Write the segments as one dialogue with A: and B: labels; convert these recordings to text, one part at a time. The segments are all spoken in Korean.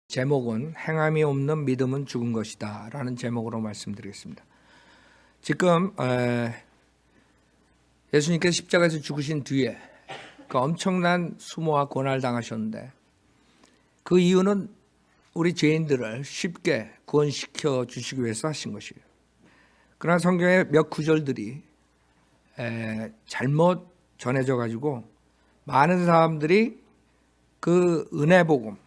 A: 제목은 행함이 없는 믿음은 죽은 것이다 라는 제목으로 말씀드리겠습니다. 지금 예수님께서 십자가에서 죽으신 뒤에 그 엄청난 수모와 고난을 당하셨는데 그 이유는 우리 죄인들을 쉽게 구원시켜 주시기 위해서 하신 것이에요. 그러나 성경의 몇 구절들이 잘못 전해져 가지고 많은 사람들이 그 은혜 복음,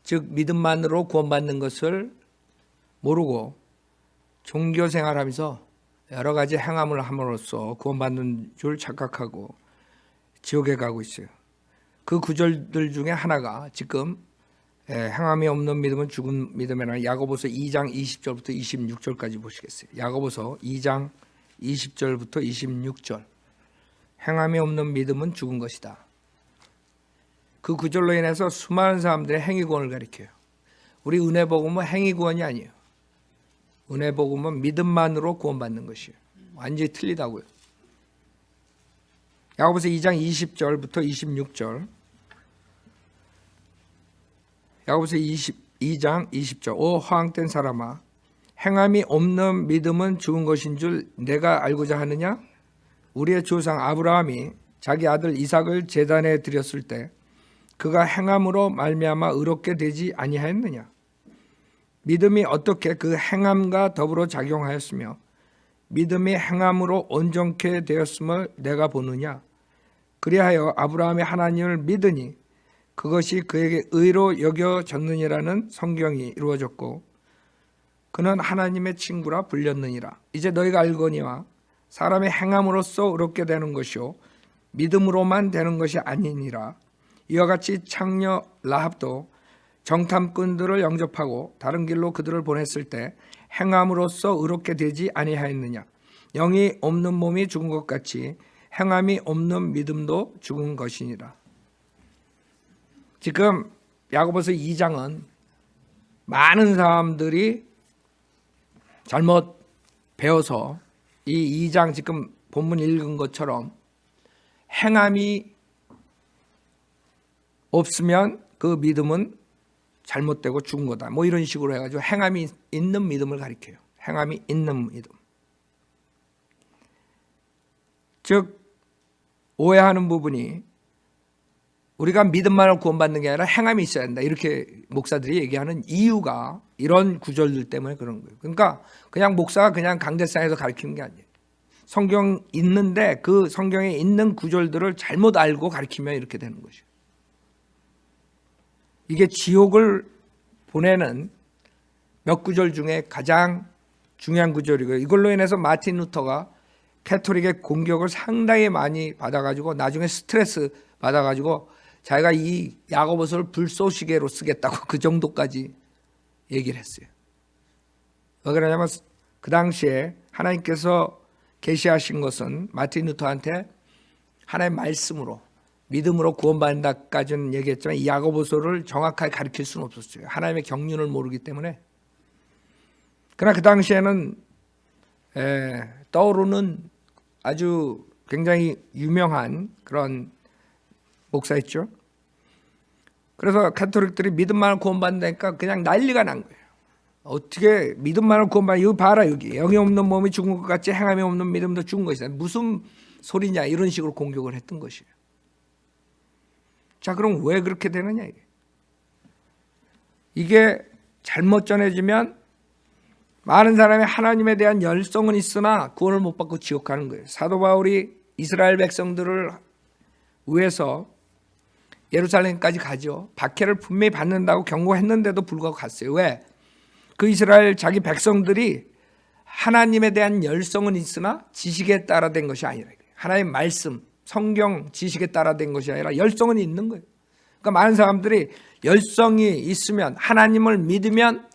A: 즉 믿음만으로 구원받는 것을 모르고 종교 생활하면서 여러 가지 행함을 함으로써 구원받는 줄 착각하고 지옥에 가고 있어요. 그 구절들 중에 하나가 지금 행함이 없는 믿음은 죽은 믿음이라는 야고보서 2장 20절부터 26절까지 보시겠어요. 야고보서 2장 20절부터 26절. 행함이 없는 믿음은 죽은 것이다. 그 구절로 인해서 수많은 사람들의 행위구원을 가리켜요. 우리 은혜복음은 행위구원이 아니에요. 은혜복음은 믿음만으로 구원받는 것이에요. 완전히 틀리다고요. 야고보서 2장 20절부터 26절. 야고보서 2장 20절. 오 허황된 사람아, 행함이 없는 믿음은 죽은 것인 줄 내가 알고자 하느냐? 우리의 조상 아브라함이 자기 아들 이삭을 제단에 드렸을 때 그가 행함으로 말미암아 의롭게 되지 아니하였느냐? 믿음이 어떻게 그 행함과 더불어 작용하였으며 믿음이 행함으로 온전케 되었음을 내가 보느냐? 그리하여 아브라함이 하나님을 믿으니 그것이 그에게 의로 여겨졌느니라는 성경이 이루어졌고 그는 하나님의 친구라 불렸느니라. 이제 너희가 알거니와 사람의 행함으로써 의롭게 되는 것이요 믿음으로만 되는 것이 아니니라. 이와 같이 창녀 라합도 정탐꾼들을 영접하고 다른 길로 그들을 보냈을 때 행함으로써 의롭게 되지 아니하였느냐. 영이 없는 몸이 죽은 것 같이 행함이 없는 믿음도 죽은 것이니라. 지금 야고보서 2장은 많은 사람들이 잘못 배워서 이 2장 지금 본문 읽은 것처럼 행함이 없으면 그 믿음은 잘못되고 죽은 거다. 뭐 이런 식으로 해가지고 행함이 있는 믿음을 가리켜요. 행함이 있는 믿음. 즉 오해하는 부분이 우리가 믿음만으로 구원받는 게 아니라 행함이 있어야 한다. 이렇게 목사들이 얘기하는 이유가 이런 구절들 때문에 그런 거예요. 그러니까 그냥 목사가 그냥 강대상에서 가르치는 게 아니에요. 성경 있는데 그 성경에 있는 구절들을 잘못 알고 가르치면 이렇게 되는 것이에요. 이게 지옥을 보내는 몇 구절 중에 가장 중요한 구절이고 이걸로 인해서 마틴 루터가 캐토릭의 공격을 상당히 많이 받아가지고 나중에 스트레스 받아가지고 자기가 이 야고보서를 불쏘시개로 쓰겠다고 그 정도까지 얘기를 했어요. 왜 그러냐면 그 당시에 하나님께서 계시하신 것은 마틴 루터한테 하나님의 말씀으로 믿음으로 구원받는다까지는 얘기했지만 이 야고보서를 정확하게 가르칠 수는 없었어요. 하나님의 경륜을 모르기 때문에. 그러나 그 당시에는 떠오르는 아주 굉장히 유명한 그런 목사였죠. 그래서 가톨릭들이 믿음만을 구원받는다니까 그냥 난리가 난 거예요. 어떻게 믿음만을 구원받는, 이거 봐라 여기. 영이 없는 몸이 죽은 것 같이 행함이 없는 믿음도 죽은 것이다. 무슨 소리냐 이런 식으로 공격을 했던 것이에요. 자, 그럼 왜 그렇게 되느냐 이게. 이게 잘못 전해지면 많은 사람이 하나님에 대한 열성은 있으나 구원을 못 받고 지옥 가는 거예요. 사도 바울이 이스라엘 백성들을 위해서 예루살렘까지 가죠. 박해를 분명히 받는다고 경고했는데도 불구하고 갔어요. 왜? 그 이스라엘 자기 백성들이 하나님에 대한 열성은 있으나 지식에 따라 된 것이 아니라 하나님의 말씀, 성경 지식에 따라 된 것이 아니라 열성은 있는 거예요. 그러니까 많은 사람들이 열성이 있으면 하나님을 믿으면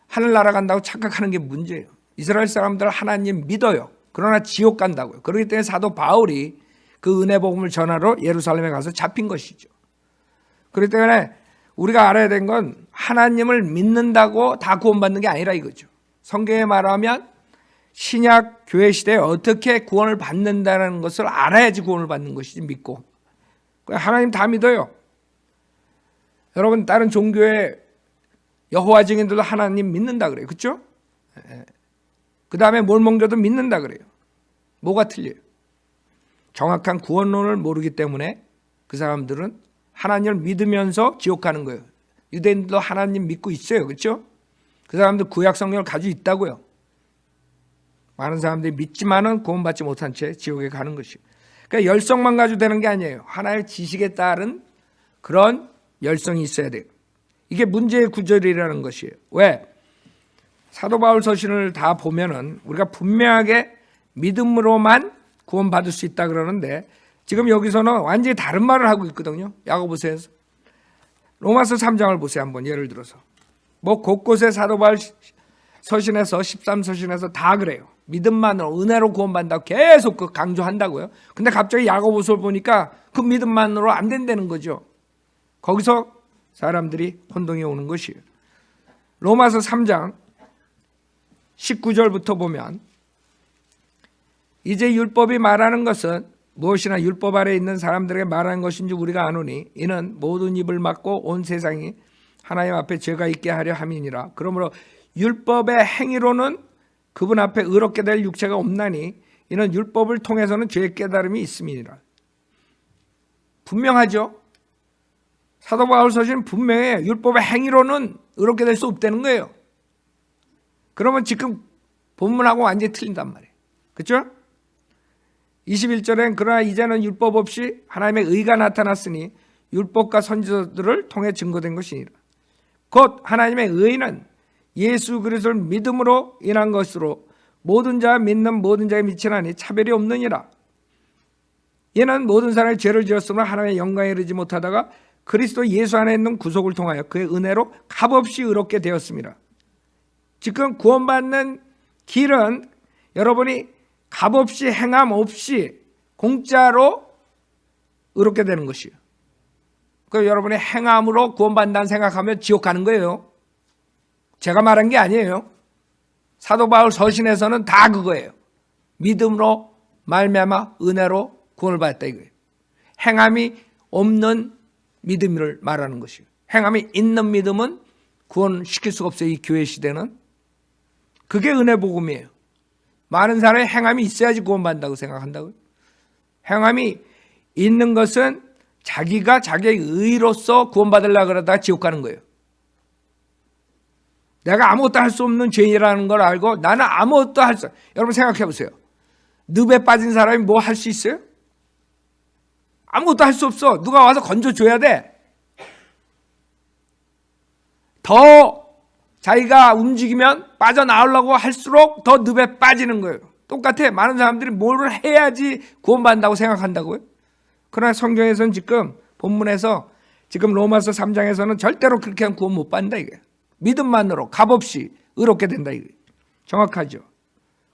A: 하늘나라 간다고 착각하는 게 문제예요. 이스라엘 사람들 하나님 믿어요. 그러나 지옥 간다고요. 그렇기 때문에 사도 바울이 그 은혜 복음을 전하러 예루살렘에 가서 잡힌 것이죠. 그렇기 때문에 우리가 알아야 되는 건 하나님을 믿는다고 다 구원받는 게 아니라 이거죠. 성경에 말하면 신약 교회 시대에 어떻게 구원을 받는다는 것을 알아야지 구원을 받는 것이지 믿고. 하나님 다 믿어요. 여러분 다른 종교에 여호와 증인들도 하나님 믿는다 그래요. 그렇죠? 그 다음에 몰몬교도 믿는다 그래요. 뭐가 틀려요? 정확한 구원론을 모르기 때문에 그 사람들은 하나님을 믿으면서 지옥 가는 거예요. 유대인들도 하나님 믿고 있어요. 그렇죠? 그 사람들 구약 성경을 가지고 있다고요. 많은 사람들이 믿지만은 구원받지 못한 채 지옥에 가는 것이에요. 그러니까 열성만 가지고 되는 게 아니에요. 하나의 지식에 따른 그런 열성이 있어야 돼요. 이게 문제의 구절이라는 것이에요. 왜? 사도 바울 서신을 다 보면은 우리가 분명하게 믿음으로만 구원받을 수 있다 그러는데 지금 여기서는 완전히 다른 말을 하고 있거든요. 야고보서에서. 로마서 3장을 보세요. 한번 예를 들어서. 뭐 곳곳에 사도 바울 서신에서 13서신에서 다 그래요. 믿음만으로 은혜로 구원받는다고 계속 그 강조한다고요. 근데 갑자기 야고보서를 보니까 그 믿음만으로 안 된다는 거죠. 거기서 사람들이 혼동이 오는 것이에요. 로마서 3장 19절부터 보면 이제 율법이 말하는 것은 무엇이나 율법 아래 있는 사람들에게 말하는 것인지 우리가 아노니 이는 모든 입을 막고 온 세상이 하나님 앞에 죄가 있게 하려 함이니라. 그러므로 율법의 행위로는 그분 앞에 의롭게 될 육체가 없나니 이는 율법을 통해서는 죄의 깨달음이 있음이니라. 분명하죠. 사도 바울 서신은 분명해요. 율법의 행위로는 의롭게 될 수 없다는 거예요. 그러면 지금 본문하고 완전히 틀린단 말이에요. 그렇죠? 21절엔 그러나 이제는 율법 없이 하나님의 의가 나타났으니 율법과 선지자들을 통해 증거된 것이니라. 곧 하나님의 의는 예수 그리스도를 믿음으로 인한 것으로 모든 자 믿는 모든 자에 미치나니 차별이 없느니라. 이는 모든 사람이 죄를 지었으므로 하나님의 영광에 이르지 못하다가 그리스도 예수 안에 있는 구속을 통하여 그의 은혜로 값없이 의롭게 되었습니다. 지금 구원받는 길은 여러분이 값없이 행함 없이 공짜로 의롭게 되는 것이에요. 그 여러분이 행함으로 구원받는다는 생각하면 지옥 가는 거예요. 제가 말한 게 아니에요. 사도 바울 서신에서는 다 그거예요. 믿음으로 말미암아 은혜로 구원을 받았다 이거예요. 행함이 없는 믿음을 말하는 것이에요. 행함이 있는 믿음은 구원시킬 수가 없어요. 이 교회 시대는. 그게 은혜 복음이에요. 많은 사람이 행함이 있어야지 구원받는다고 생각한다고요. 행함이 있는 것은 자기가 자기의 의로서 구원받으려고 그러다가 지옥 가는 거예요. 내가 아무것도 할 수 없는 죄인이라는 걸 알고 나는 아무것도 할 수, 여러분 생각해 보세요. 늪에 빠진 사람이 뭐 할 수 있어요? 아무것도 할 수 없어. 누가 와서 건져줘야 돼. 더 자기가 움직이면 빠져나오려고 할수록 더 늪에 빠지는 거예요. 똑같아. 많은 사람들이 뭘 해야지 구원받는다고 생각한다고요. 그러나 성경에서는 지금 본문에서 지금 로마서 3장에서는 절대로 그렇게 하면 구원 못 받는다 이거예요. 믿음만으로 값없이 의롭게 된다 이거예요. 정확하죠.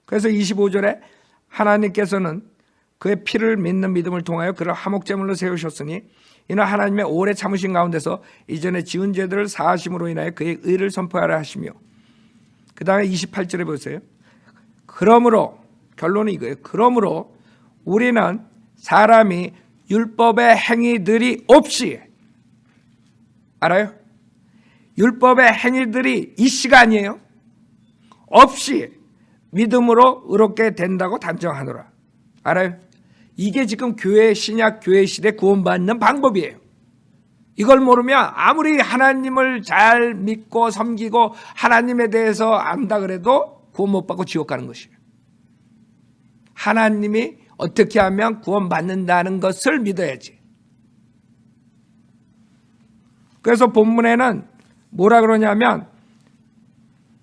A: 그래서 25절에 하나님께서는 그의 피를 믿는 믿음을 통하여 그를 화목제물로 세우셨으니 이는 하나님의 오래 참으신 가운데서 이전에 지은 죄들을 사하심으로 인하여 그의 의를 선포하라 하시며, 그 다음에 28절에 보세요. 그러므로 결론은 이거예요. 그러므로 우리는 사람이 율법의 행위들이 없이, 알아요? 율법의 행위들이 이씨가 아니에요. 없이 믿음으로 의롭게 된다고 단정하노라. 알아요? 이게 지금 교회 신약 교회 시대 구원받는 방법이에요. 이걸 모르면 아무리 하나님을 잘 믿고 섬기고 하나님에 대해서 안다 그래도 구원 못 받고 지옥 가는 것이에요. 하나님이 어떻게 하면 구원받는다는 것을 믿어야지. 그래서 본문에는 뭐라 그러냐면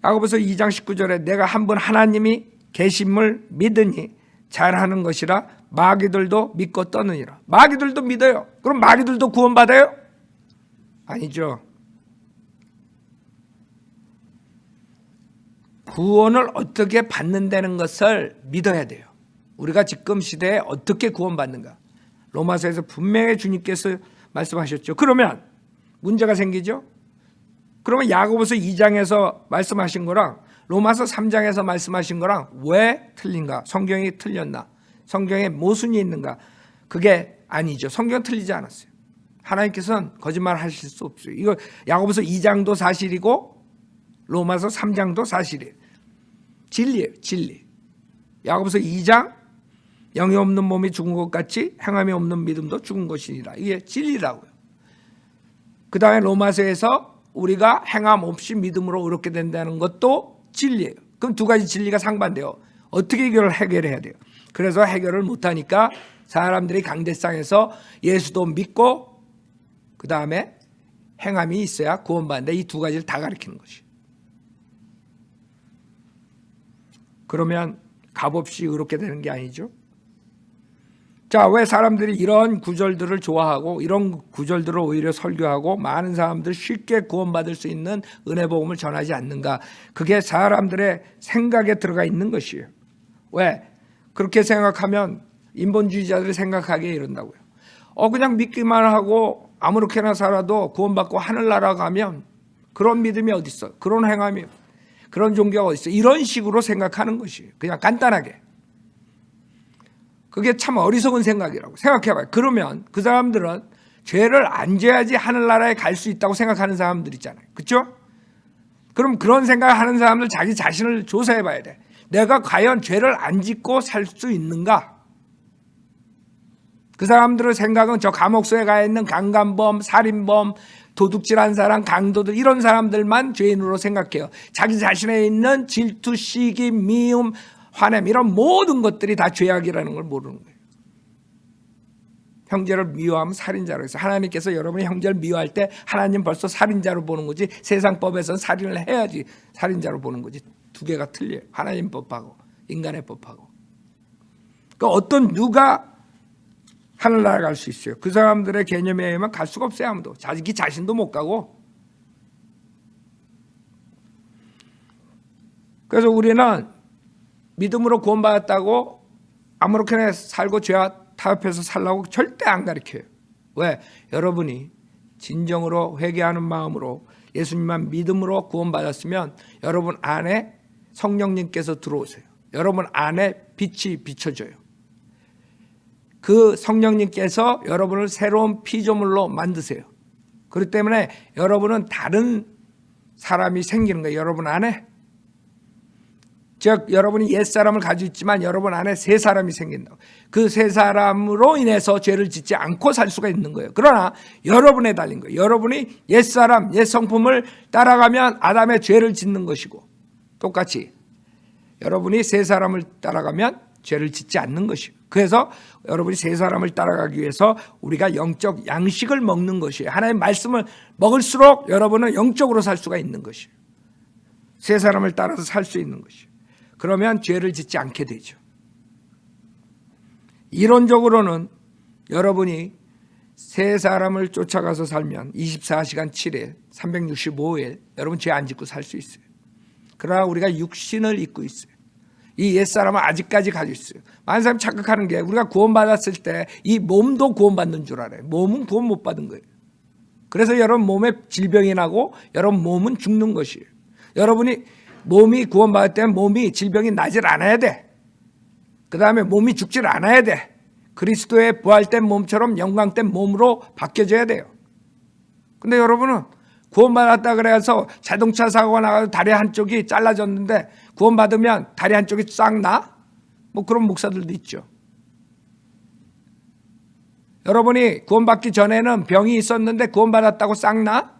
A: 야고보서 2장 19절에 내가 한 분 하나님이 계심을 믿으니 잘하는 것이라 마귀들도 믿고 떠느니라. 마귀들도 믿어요. 그럼 마귀들도 구원받아요? 아니죠. 구원을 어떻게 받는다는 것을 믿어야 돼요. 우리가 지금 시대에 어떻게 구원받는가. 로마서에서 분명히 주님께서 말씀하셨죠. 그러면 문제가 생기죠. 그러면 야고보서 2장에서 말씀하신 거랑 로마서 3장에서 말씀하신 거랑 왜 틀린가? 성경이 틀렸나? 성경에 모순이 있는가? 그게 아니죠. 성경 틀리지 않았어요. 하나님께서는 거짓말 하실 수 없어요. 이거 야고보서 2장도 사실이고 로마서 3장도 사실이에요. 진리예요. 진리. 야고보서 2장 영이 없는 몸이 죽은 것 같이 행함이 없는 믿음도 죽은 것이니라. 이게 진리라고요. 그 다음에 로마서에서 우리가 행함 없이 믿음으로 의롭게 된다는 것도 진리예요. 그럼 두 가지 진리가 상반돼요. 어떻게 이걸 해결해야 돼요? 그래서 해결을 못하니까 사람들이 강대상에서 예수도 믿고 그 다음에 행함이 있어야 구원받는다. 이 두 가지를 다 가리키는 것이에요. 그러면 값없이 의롭게 되는 게 아니죠. 자, 왜 사람들이 이런 구절들을 좋아하고 이런 구절들을 오히려 설교하고 많은 사람들 쉽게 구원받을 수 있는 은혜 복음을 전하지 않는가? 그게 사람들의 생각에 들어가 있는 것이에요. 왜? 그렇게 생각하면 인본주의자들이 생각하기에 이런다고요. 그냥 믿기만 하고 아무렇게나 살아도 구원받고 하늘나라 가면 그런 믿음이 어디 있어? 그런 행함이, 그런 종교가 어디 있어? 이런 식으로 생각하는 것이에요. 그냥 간단하게. 그게 참 어리석은 생각이라고 생각해봐요. 그러면 그 사람들은 죄를 안 져야지 하늘나라에 갈 수 있다고 생각하는 사람들 있잖아요. 그렇죠? 그럼 그런 생각하는 사람들 자기 자신을 조사해봐야 돼. 내가 과연 죄를 안 짓고 살 수 있는가? 그 사람들의 생각은 저 감옥소에 가 있는 강간범, 살인범, 도둑질한 사람, 강도들 이런 사람들만 죄인으로 생각해요. 자기 자신에 있는 질투, 시기, 미움, 화냄 이런 모든 것들이 다 죄악이라는 걸 모르는 거예요. 형제를 미워하면 살인자로 해서 하나님께서 여러분이 형제를 미워할 때 하나님 벌써 살인자로 보는 거지 세상 법에서는 살인을 해야지 살인자로 보는 거지. 두 개가 틀려요. 하나님 법하고 인간의 법하고. 그러니까 어떤 누가 하늘나라 갈 수 있어요. 그 사람들의 개념에 의하면 갈 수가 없어요. 아무도. 자기 자신도 못 가고. 그래서 우리는 믿음으로 구원받았다고 아무렇게나 살고 죄와 타협해서 살라고 절대 안 가르쳐요. 왜? 여러분이 진정으로 회개하는 마음으로 예수님만 믿음으로 구원받았으면 여러분 안에 성령님께서 들어오세요. 여러분 안에 빛이 비춰져요. 그 성령님께서 여러분을 새로운 피조물로 만드세요. 그렇기 때문에 여러분은 다른 사람이 생기는 거예요. 여러분 안에. 즉 여러분이 옛사람을 가지고 있지만 여러분 안에 새 사람이 생긴다고. 그 새 사람으로 인해서 죄를 짓지 않고 살 수가 있는 거예요. 그러나 여러분에 달린 거예요. 여러분이 옛사람, 옛성품을 따라가면 아담의 죄를 짓는 것이고 똑같이 여러분이 새 사람을 따라가면 죄를 짓지 않는 것이에요. 그래서 여러분이 새 사람을 따라가기 위해서 우리가 영적 양식을 먹는 것이에요. 하나님의 말씀을 먹을수록 여러분은 영적으로 살 수가 있는 것이에요. 새 사람을 따라서 살 수 있는 것이에요. 그러면 죄를 짓지 않게 되죠. 이론적으로는 여러분이 새 사람을 쫓아가서 살면 24시간 7일, 365일 여러분 죄 안 짓고 살 수 있어요. 그러나 우리가 육신을 입고 있어요. 이 옛사람은 아직까지 가지고 있어요. 많은 사람이 착각하는 게 우리가 구원받았을 때 이 몸도 구원받는 줄 알아요. 몸은 구원 못 받은 거예요. 그래서 여러분 몸에 질병이 나고 여러분 몸은 죽는 것이에요. 여러분이 몸이 구원받을 때는 몸이 질병이 나질 않아야 돼. 그 다음에 몸이 죽질 않아야 돼. 그리스도의 부활된 몸처럼 영광된 몸으로 바뀌어져야 돼요. 근데 여러분은 구원받았다 그래서 자동차 사고가 나가서 다리 한쪽이 잘라졌는데 구원받으면 다리 한쪽이 싹 나? 뭐 그런 목사들도 있죠. 여러분이 구원받기 전에는 병이 있었는데 구원받았다고 싹 나?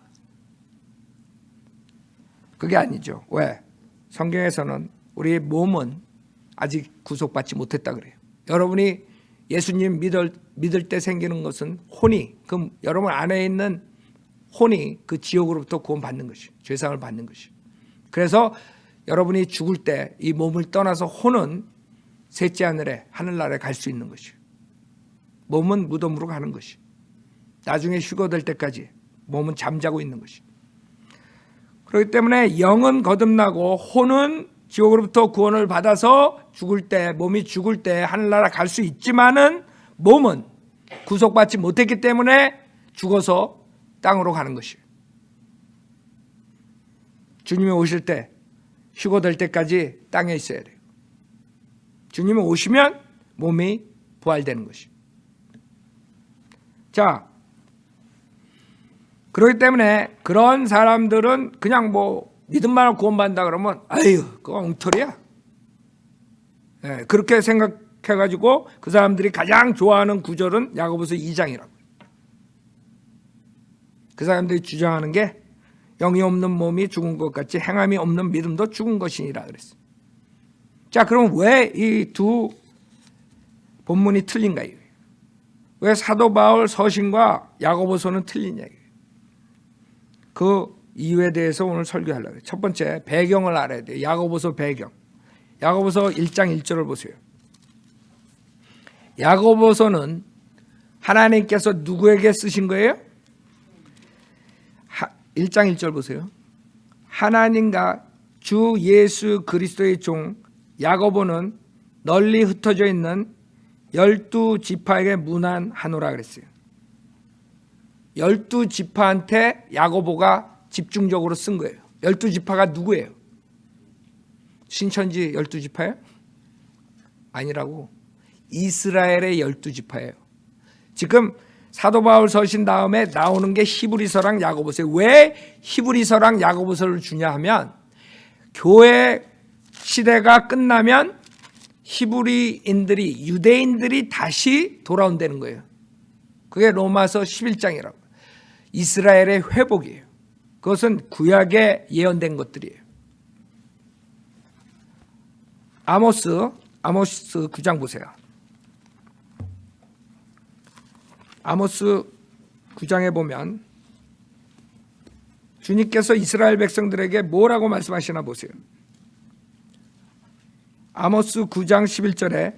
A: 그게 아니죠. 왜? 성경에서는 우리의 몸은 아직 구속받지 못했다 그래요. 여러분이 예수님 믿을 때 생기는 것은 혼이, 그럼 여러분 안에 있는 혼이 그 지옥으로부터 구원받는 것이에요. 죄상을 받는 것이에요. 그래서 여러분이 죽을 때 이 몸을 떠나서 혼은 셋째 하늘에 하늘나라에 갈 수 있는 것이에요. 몸은 무덤으로 가는 것이에요. 나중에 휴거될 때까지 몸은 잠자고 있는 것이에요. 그렇기 때문에 영은 거듭나고 혼은 지옥으로부터 구원을 받아서 죽을 때, 몸이 죽을 때 하늘나라 갈 수 있지만은 몸은 구속받지 못했기 때문에 죽어서 땅으로 가는 것이에요. 주님이 오실 때 휴거될 때까지 땅에 있어야 돼요. 주님이 오시면 몸이 부활되는 것이에요. 자, 그렇기 때문에 그런 사람들은 그냥 뭐 믿음만으로 구원받는다 그러면 아유 그거 엉터리야. 예, 그렇게 생각해가지고 그 사람들이 가장 좋아하는 구절은 야고보서 2장이라고. 그 사람들이 주장하는 게 영이 없는 몸이 죽은 것 같이 행함이 없는 믿음도 죽은 것이니라 그랬어요. 자, 그럼 왜 이 두 본문이 틀린가? 왜 사도 바울 서신과 야고보서는 틀리냐? 그 이유에 대해서 오늘 설교하려고 해요. 첫 번째, 배경을 알아야 돼요. 야고보서 배경. 야고보서 1장 1절을 보세요. 야고보서는 하나님께서 누구에게 쓰신 거예요? 1장 1절 보세요. 하나님과 주 예수 그리스도의 종 야고보는 널리 흩어져 있는 12지파에게 문안하노라 그랬어요. 12지파한테 야고보가 집중적으로 쓴 거예요. 12지파가 누구예요? 신천지 12지파예요? 아니라고. 이스라엘의 12지파예요. 지금 사도 바울 서신 다음에 나오는 게 히브리서랑 야고보서예요. 왜 히브리서랑 야고보서를 주냐 하면 교회 시대가 끝나면 히브리인들이 유대인들이 다시 돌아온다는 거예요. 그게 로마서 11장이라고. 이스라엘의 회복이에요. 그것은 구약에 예언된 것들이에요. 아모스 9장 보세요. 아모스 9장에 보면 주님께서 이스라엘 백성들에게 뭐라고 말씀하시나 보세요. 아모스 9장 11절에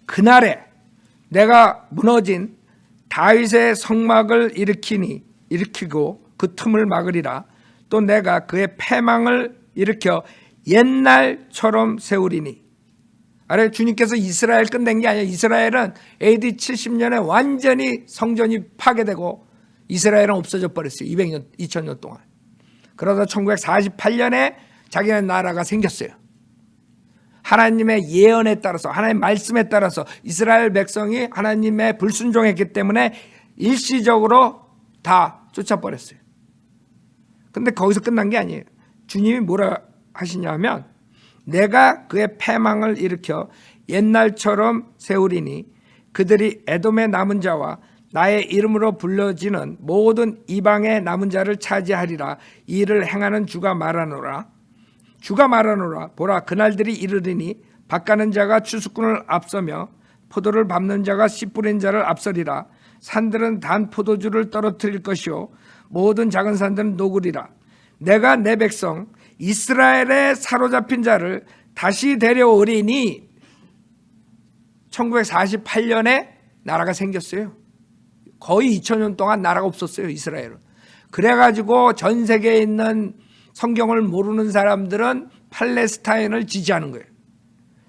A: 그날에 내가 무너진 다윗의 성막을 일으키고 그 틈을 막으리라. 또 내가 그의 패망을 일으켜 옛날처럼 세우리니. 아래 주님께서 이스라엘 끝낸 게 아니에요. 이스라엘은 AD 70년에 완전히 성전이 파괴되고 이스라엘은 없어져 버렸어요. 2000년 동안. 그러다 1948년에 자기네 나라가 생겼어요. 하나님의 예언에 따라서, 하나님의 말씀에 따라서 이스라엘 백성이 하나님의 불순종했기 때문에 일시적으로 다 쫓아버렸어요. 근데 거기서 끝난 게 아니에요. 주님이 뭐라 하시냐면 내가 그의 패망을 일으켜 옛날처럼 세우리니 그들이 에돔의 남은 자와 나의 이름으로 불려지는 모든 이방의 남은 자를 차지하리라. 이 일을 행하는 주가 말하노라. 주가 말하노라. 보라, 그날들이 이르리니 밭가는 자가 추수꾼을 앞서며 포도를 밟는 자가 씨 뿌린 자를 앞서리라. 산들은 단 포도주를 떨어뜨릴 것이요 모든 작은 산들은 녹으리라. 내가 내 백성 이스라엘의 사로잡힌 자를 다시 데려오리니. 1948년에 나라가 생겼어요. 거의 2000년 동안 나라가 없었어요, 이스라엘은. 그래가지고 전 세계에 있는 성경을 모르는 사람들은 팔레스타인을 지지하는 거예요.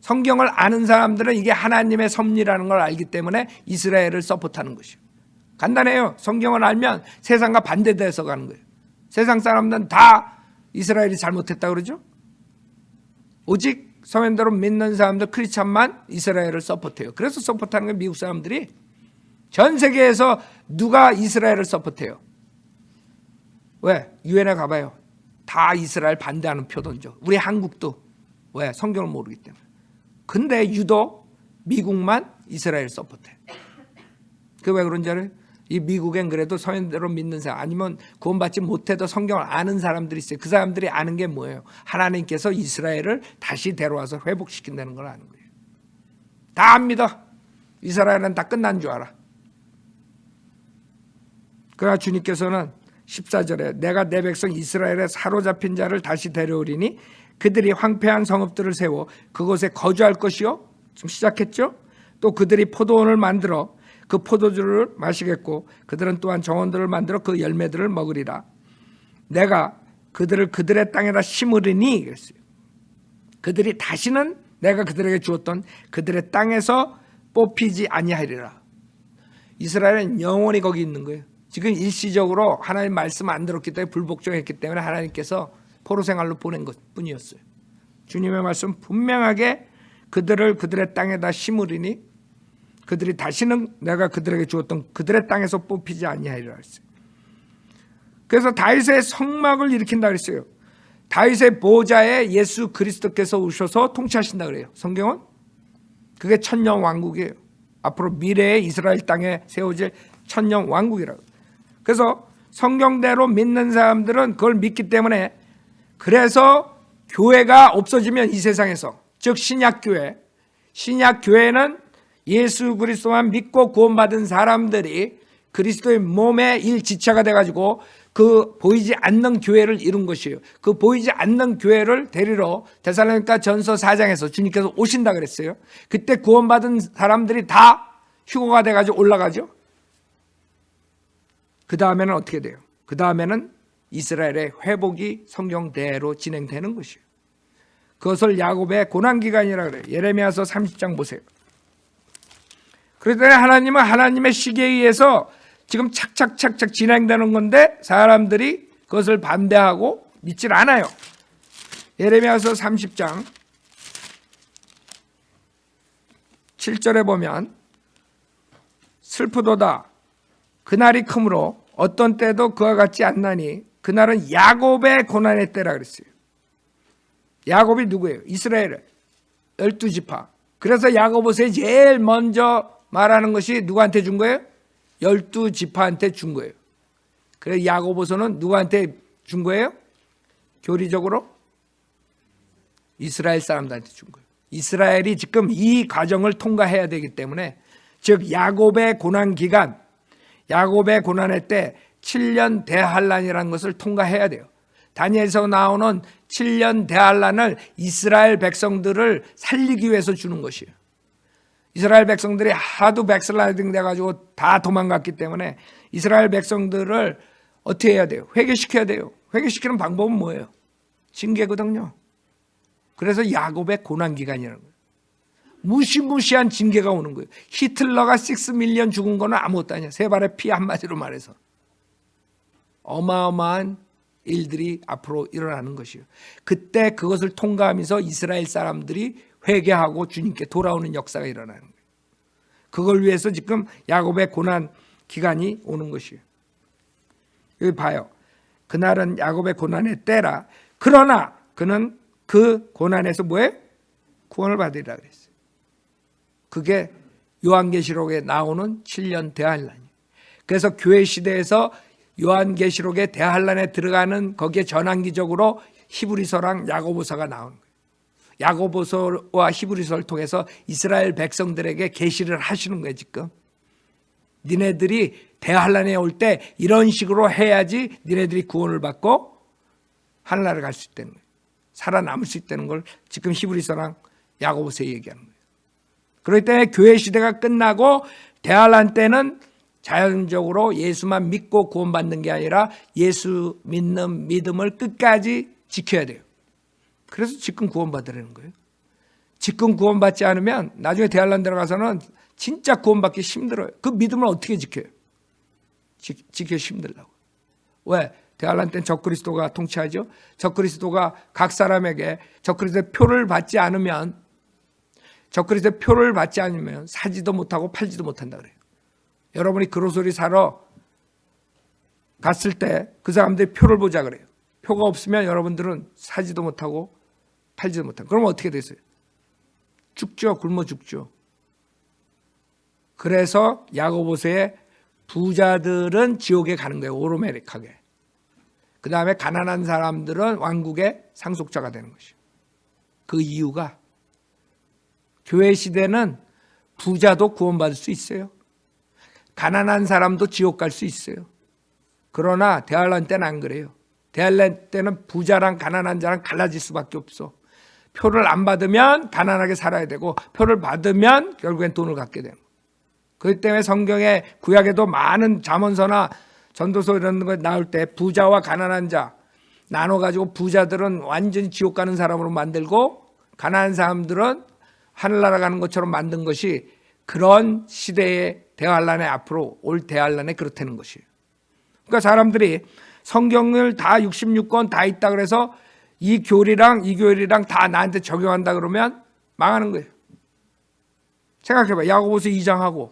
A: 성경을 아는 사람들은 이게 하나님의 섭리라는 걸 알기 때문에 이스라엘을 서포트하는 것이에요. 간단해요. 성경을 알면 세상과 반대돼서 가는 거예요. 세상 사람들은 다 이스라엘이 잘못했다 그러죠. 오직 서면대로 믿는 사람들 크리스찬만 이스라엘을 서포트해요. 그래서 서포트하는 게 미국 사람들이. 전 세계에서 누가 이스라엘을 서포트해요? 왜? 유엔에 가봐요. 다 이스라엘 반대하는 표던져. 우리 한국도. 왜? 성경을 모르기 때문에. 근데 유독 미국만 이스라엘 서포트해. 그게 왜 그런지 알아요? 이 미국엔 그래도 서면대로 믿는 사람, 아니면 구원받지 못해도 성경을 아는 사람들이 있어요. 그 사람들이 아는 게 뭐예요? 하나님께서 이스라엘을 다시 데려와서 회복시킨다는 걸 아는 거예요. 다 압니다. 이스라엘은 다 끝난 줄 알아. 그러나 주님께서는 14절에 내가 내 백성 이스라엘의 사로잡힌 자를 다시 데려오리니 그들이 황폐한 성읍들을 세워 그곳에 거주할 것이요. 지금 시작했죠. 또 그들이 포도원을 만들어 그 포도주를 마시겠고 그들은 또한 정원들을 만들어 그 열매들을 먹으리라. 내가 그들을 그들의 땅에다 심으리니 그랬어요. 그들이 다시는 내가 그들에게 주었던 그들의 땅에서 뽑히지 아니하리라. 이스라엘은 영원히 거기 있는 거예요. 지금 일시적으로 하나님 말씀 안 들었기 때문에 불복종했기 때문에 하나님께서 포로 생활로 보낸 것뿐이었어요. 주님의 말씀 분명하게 그들을 그들의 땅에다 심으리니 그들이 다시는 내가 그들에게 주었던 그들의 땅에서 뽑히지 아니하리라 했어요. 그래서 다윗의 성막을 일으킨다 그랬어요. 다윗의 보좌에 예수 그리스도께서 오셔서 통치하신다 그래요. 성경은 그게 천년 왕국이에요. 앞으로 미래의 이스라엘 땅에 세워질 천년 왕국이라고. 그래서 성경대로 믿는 사람들은 그걸 믿기 때문에, 그래서 교회가 없어지면 이 세상에서, 즉 신약교회는 예수 그리스도만 믿고 구원받은 사람들이 그리스도의 몸의 일지체가 돼가지고 그 보이지 않는 교회를 이룬 것이에요. 그 보이지 않는 교회를 데리러 데살로니가 전서 4장에서 주님께서 오신다 그랬어요. 그때 구원받은 사람들이 다 휴거가 돼가지고 올라가죠. 그 다음에는 어떻게 돼요? 그 다음에는 이스라엘의 회복이 성경대로 진행되는 것이에요. 그것을 야곱의 고난기간이라고 그래요. 예레미야서 30장 보세요. 그랬더니 하나님은 하나님의 시기에 의해서 지금 착착착착 진행되는 건데 사람들이 그것을 반대하고 믿질 않아요. 예레미야서 30장 7절에 보면 슬프도다 그날이 크므로 어떤 때도 그와 같지 않나니 그날은 야곱의 고난의 때라 그랬어요. 야곱이 누구예요? 이스라엘 12지파. 그래서 야고보서에 제일 먼저 말하는 것이 누구한테 준 거예요? 12지파한테 준 거예요. 그래서 야고보서는 누구한테 준 거예요? 교리적으로 이스라엘 사람들한테 준 거예요. 이스라엘이 지금 이 과정을 통과해야 되기 때문에, 즉 야곱의 고난 기간, 야곱의 고난의 때 7년 대환란이라는 것을 통과해야 돼요. 다니엘에서 나오는 7년 대환란을 이스라엘 백성들을 살리기 위해서 주는 것이에요. 이스라엘 백성들이 하도 백슬라이딩 돼가지고 다 도망갔기 때문에 이스라엘 백성들을 어떻게 해야 돼요? 회개시켜야 돼요. 회개시키는 방법은 뭐예요? 징계거든요. 그래서 야곱의 고난기간이라는 거예요. 무시무시한 징계가 오는 거예요. 히틀러가 6밀리언 죽은 거는 아무것도 아니야. 세 발의 피 한마디로 말해서. 어마어마한 일들이 앞으로 일어나는 것이에요. 그때 그것을 통과하면서 이스라엘 사람들이 회개하고 주님께 돌아오는 역사가 일어나는 거예요. 그걸 위해서 지금 야곱의 고난 기간이 오는 것이에요. 여기 봐요. 그날은 야곱의 고난의 때라. 그러나 그는 그 고난에서 뭐예요? 구원을 받으리라 그랬어요. 그게 요한계시록에 나오는 7년 대환란이에요. 그래서 교회 시대에서 요한계시록의 대환란에 들어가는 거기에 전환기적으로 히브리서랑 야고보서가 나오는 거예요. 야고보서와 히브리서를 통해서 이스라엘 백성들에게 계시를 하시는 거예요. 지금 니네들이 대환란에 올 때 이런 식으로 해야지 니네들이 구원을 받고 하늘나라를 갈 수 있다는 거예요. 살아남을 수 있다는 걸 지금 히브리서랑 야고보서에 얘기하는 거예요. 그럴 때 교회 시대가 끝나고 대환란 때는 자연적으로 예수만 믿고 구원받는 게 아니라 예수 믿는 믿음을 끝까지 지켜야 돼요. 그래서 지금 구원받으라는 거예요. 지금 구원받지 않으면 나중에 대환란 들어가서는 진짜 구원받기 힘들어요. 그 믿음을 어떻게 지켜요? 지키기 힘들다고. 왜? 대환란 때는 적그리스도가 통치하죠. 적그리스도가 각 사람에게 적그리스도의 표를 받지 않으면 사지도 못하고 팔지도 못한다 그래요. 여러분이 그로소리 사러 갔을 때 그 사람들이 표를 보자 그래요. 표가 없으면 여러분들은 사지도 못하고 팔지도 못하고. 그러면 어떻게 되세요? 죽죠. 굶어 죽죠. 그래서 야고보서에 부자들은 지옥에 가는 거예요. 오르메릭하게. 그 다음에 가난한 사람들은 왕국의 상속자가 되는 것이에요. 그 이유가 교회 시대는 부자도 구원받을 수 있어요. 가난한 사람도 지옥 갈 수 있어요. 그러나 대환란 때는 안 그래요. 대환란 때는 부자랑 가난한 자랑 갈라질 수밖에 없어. 표를 안 받으면 가난하게 살아야 되고 표를 받으면 결국엔 돈을 갖게 되는 거예요. 그렇기 때문에 성경에 구약에도 많은 잠언서나 전도서 이런 거 나올 때 부자와 가난한 자 나눠가지고 부자들은 완전히 지옥 가는 사람으로 만들고 가난한 사람들은 하늘나라 가는 것처럼 만든 것이 그런 시대의 대환란에 앞으로 올 대환란에 그렇다는 것이에요. 그러니까 사람들이 성경을 다 66권 다 있다 그래서 이 교리랑 이 교리랑 다 나한테 적용한다 그러면 망하는 거예요. 생각해봐. 야고보서 2장하고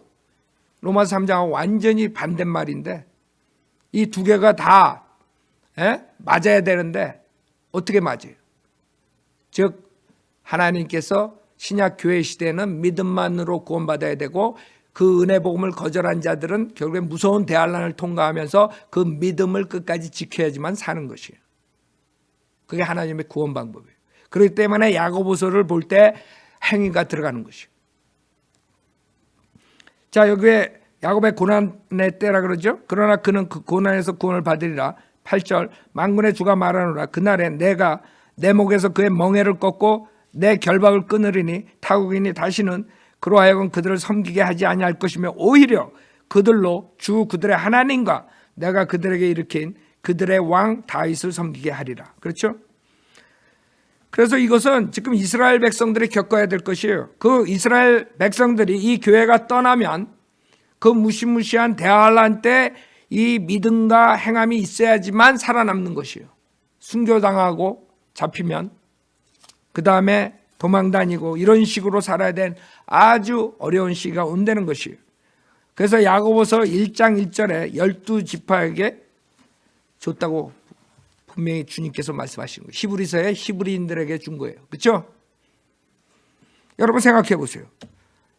A: 로마서 3장하고 완전히 반대말인데 이 두 개가 다 맞아야 되는데 어떻게 맞아요? 즉 하나님께서 신약 교회 시대에는 믿음만으로 구원받아야 되고 그 은혜 복음을 거절한 자들은 결국에 무서운 대환란을 통과하면서 그 믿음을 끝까지 지켜야지만 사는 것이에요. 그게 하나님의 구원 방법이에요. 그렇기 때문에 야고보서를 볼 때 행위가 들어가는 것이에요. 자, 여기에 야곱의 고난의 때라 그러죠. 그러나 그는 그 고난에서 구원을 받으리라. 8절 만군의 주가 말하노라. 그날에 내가 내 목에서 그의 멍에를 꺾고 내 결박을 끊으리니 타국이니 다시는 그로 하여금 그들을 섬기게 하지 아니할 것이며 오히려 그들로 주 그들의 하나님과 내가 그들에게 일으킨 그들의 왕 다윗을 섬기게 하리라. 그렇죠? 그래서 이것은 지금 이스라엘 백성들이 겪어야 될 것이에요. 그 이스라엘 백성들이 이 교회가 떠나면 그 무시무시한 대환란 때 이 믿음과 행함이 있어야지만 살아남는 것이에요. 순교당하고 잡히면 그 다음에 도망 다니고 이런 식으로 살아야 된 아주 어려운 시기가 온다는 것이에요. 그래서 야고보서 1장 1절에 12지파에게 줬다고 분명히 주님께서 말씀하신 거예요. 히브리서에 히브리인들에게 준 거예요. 그렇죠? 여러분 생각해 보세요.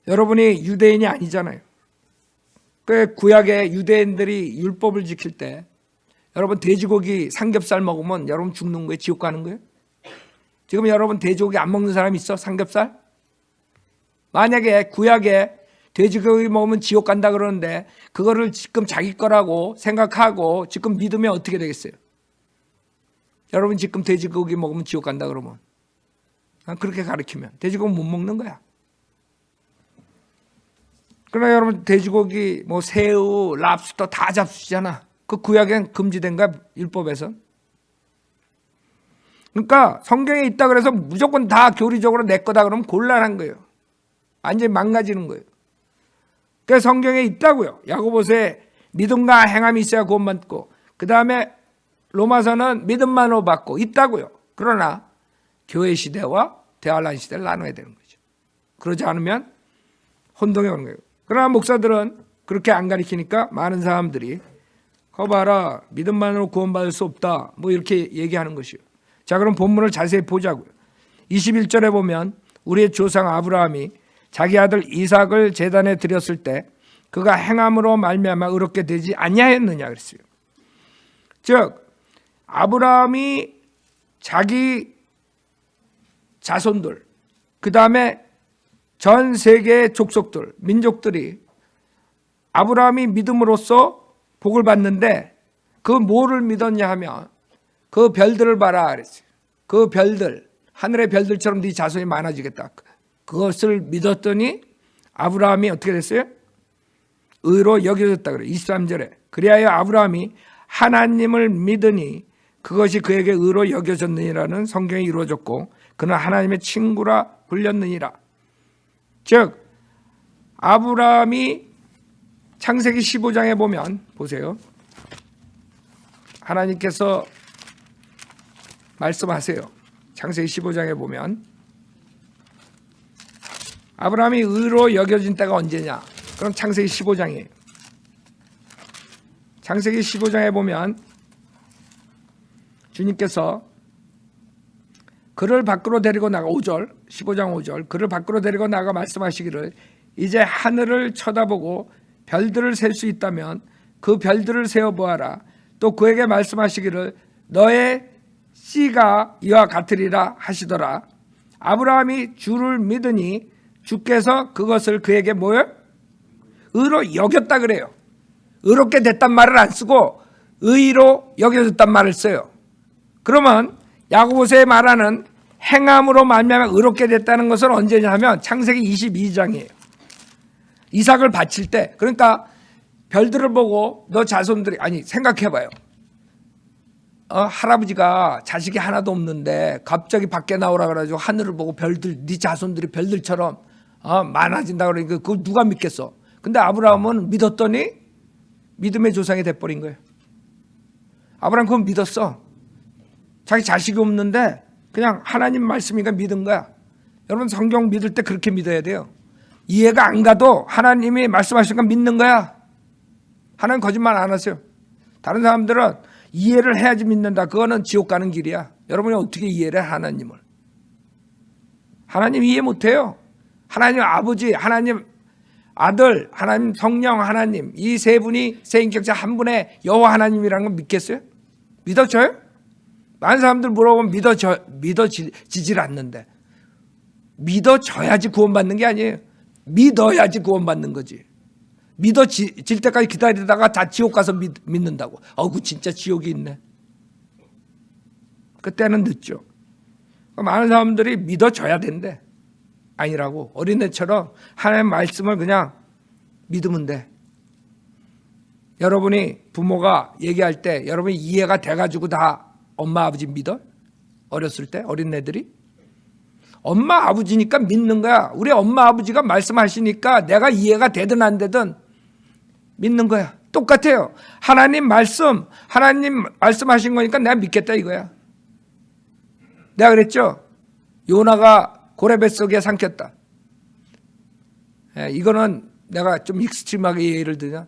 A: 여러분이 유대인이 아니잖아요. 그 구약의 유대인들이 율법을 지킬 때 여러분 돼지고기 삼겹살 먹으면 여러분 죽는 거예요? 지옥 가는 거예요? 지금 여러분 돼지고기 안 먹는 사람 있어? 삼겹살? 만약에 구약에 돼지고기 먹으면 지옥 간다 그러는데 그거를 지금 자기 거라고 생각하고 지금 믿으면 어떻게 되겠어요? 여러분 지금 돼지고기 먹으면 지옥 간다 그러면 그렇게 가르치면 돼지고기 못 먹는 거야. 그러나 여러분 돼지고기 뭐 새우, 랍스터 다 잡수잖아. 그 구약엔 금지된 거야 율법에서. 그러니까 성경에 있다 그래서 무조건 다 교리적으로 내 거다 그러면 곤란한 거예요. 완전히 망가지는 거예요. 그래서 성경에 있다고요. 야고보서에 믿음과 행함이 있어야 구원받고 그 다음에 로마서는 믿음만으로 받고 있다고요. 그러나 교회 시대와 대환란 시대를 나눠야 되는 거죠. 그러지 않으면 혼동이 오는 거예요. 그러나 목사들은 그렇게 안 가르치니까 많은 사람들이 거 봐라 믿음만으로 구원받을 수 없다 뭐 이렇게 얘기하는 것이요. 자, 그럼 본문을 자세히 보자고요. 21절에 보면 우리의 조상 아브라함이 자기 아들 이삭을 제단에 드렸을 때 그가 행함으로 말미암아 의롭게 되지 아니하였느냐 그랬어요. 즉 아브라함이 자기 자손들 그 다음에 전 세계의 족속들 민족들이 아브라함이 믿음으로써 복을 받는데 그 뭐를 믿었냐 하면 그 별들을 봐라 그랬어요. 그 별들 하늘의 별들처럼 네 자손이 많아지겠다. 그것을 믿었더니 아브라함이 어떻게 됐어요? 의로 여겨졌다 그래요. 23절에 그리하여 아브라함이 하나님을 믿으니 그것이 그에게 의로 여겨졌느니라는 성경이 이루어졌고 그는 하나님의 친구라 불렸느니라. 즉 아브라함이 창세기 15장에 보면 보세요. 하나님께서 말씀하세요. 창세기 15장에 보면 아브라함이 의로 여겨진 때가 언제냐? 그럼 창세기 15장이에요. 창세기 15장에 보면 주님께서 그를 밖으로 데리고 나가 5절 15장 5절 그를 밖으로 데리고 나가 말씀하시기를 이제 하늘을 쳐다보고 별들을 셀 수 있다면 그 별들을 세어보아라. 또 그에게 말씀하시기를 너의 씨가 이와 같으리라 하시더라. 아브라함이 주를 믿으니 주께서 그것을 그에게 뭐요? 의로 여겼다 그래요. 의롭게 됐단 말을 안 쓰고 의로 여겨졌단 말을 써요. 그러면 야고보서에 말하는 행함으로 말미암아 의롭게 됐다는 것은 언제냐 하면 창세기 22장이에요. 이삭을 바칠 때 그러니까 별들을 보고 너 자손들이 아니 생각해봐요. 할아버지가 자식이 하나도 없는데 갑자기 밖에 나오라 그래가지고 하늘을 보고 별들 네 자손들이 별들처럼 많아진다 그러니까 그걸 누가 믿겠어. 근데 아브라함은 믿었더니 믿음의 조상이 돼버린 거예요. 아브라함 그건 믿었어. 자기 자식이 없는데 그냥 하나님 말씀이니까 믿은 거야. 여러분 성경 믿을 때 그렇게 믿어야 돼요. 이해가 안 가도 하나님이 말씀하시니까 믿는 거야. 하나님 거짓말 안 하세요. 다른 사람들은 이해를 해야지 믿는다. 그거는 지옥 가는 길이야. 여러분이 어떻게 이해를 해, 하나님을? 하나님 이해 못해요. 하나님 아버지, 하나님 아들, 하나님 성령, 하나님 이 세 분이 세 인격자 한 분의 여호와 하나님이라는 걸 믿겠어요? 믿어져요? 많은 사람들 물어보면 믿어지질 않는데, 믿어져야지 구원받는 게 아니에요. 믿어야지 구원받는 거지. 믿어질 때까지 기다리다가 다 지옥 가서 믿는다고. 그 진짜 지옥이 있네. 그때는 늦죠. 많은 사람들이 믿어줘야 된대. 아니라고. 어린애처럼 하나님의 말씀을 그냥 믿으면 돼. 여러분이 부모가 얘기할 때 여러분이 이해가 돼가지고 다 엄마 아버지 믿어? 어렸을 때 어린애들이? 엄마 아버지니까 믿는 거야. 우리 엄마 아버지가 말씀하시니까 내가 이해가 되든 안 되든 믿는 거야. 똑같아요. 하나님 말씀하신 거니까 내가 믿겠다 이거야. 내가 그랬죠. 요나가 고래 뱃속에 삼켰다. 이거는 내가 좀 익스트림하게 예를 들면,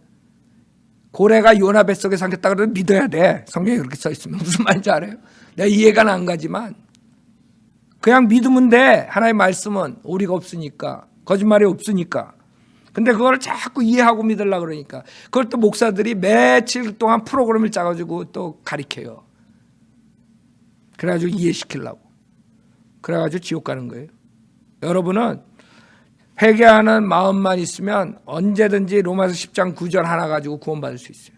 A: 고래가 요나 뱃속에 삼켰다 그러면 믿어야 돼. 성경에 그렇게 써 있으면. 무슨 말인지 알아요? 내가 이해가 안 가지만 그냥 믿으면 돼. 하나님의 말씀은 오리가 없으니까, 거짓말이 없으니까. 근데 그걸 자꾸 이해하고 믿으려고 그러니까 그걸 또 목사들이 며칠 동안 프로그램을 짜가지고 또 가리켜요. 그래가지고 이해시키려고. 그래가지고 지옥 가는 거예요. 여러분은 회개하는 마음만 있으면 언제든지 로마서 10장 9절 하나 가지고 구원받을 수 있어요.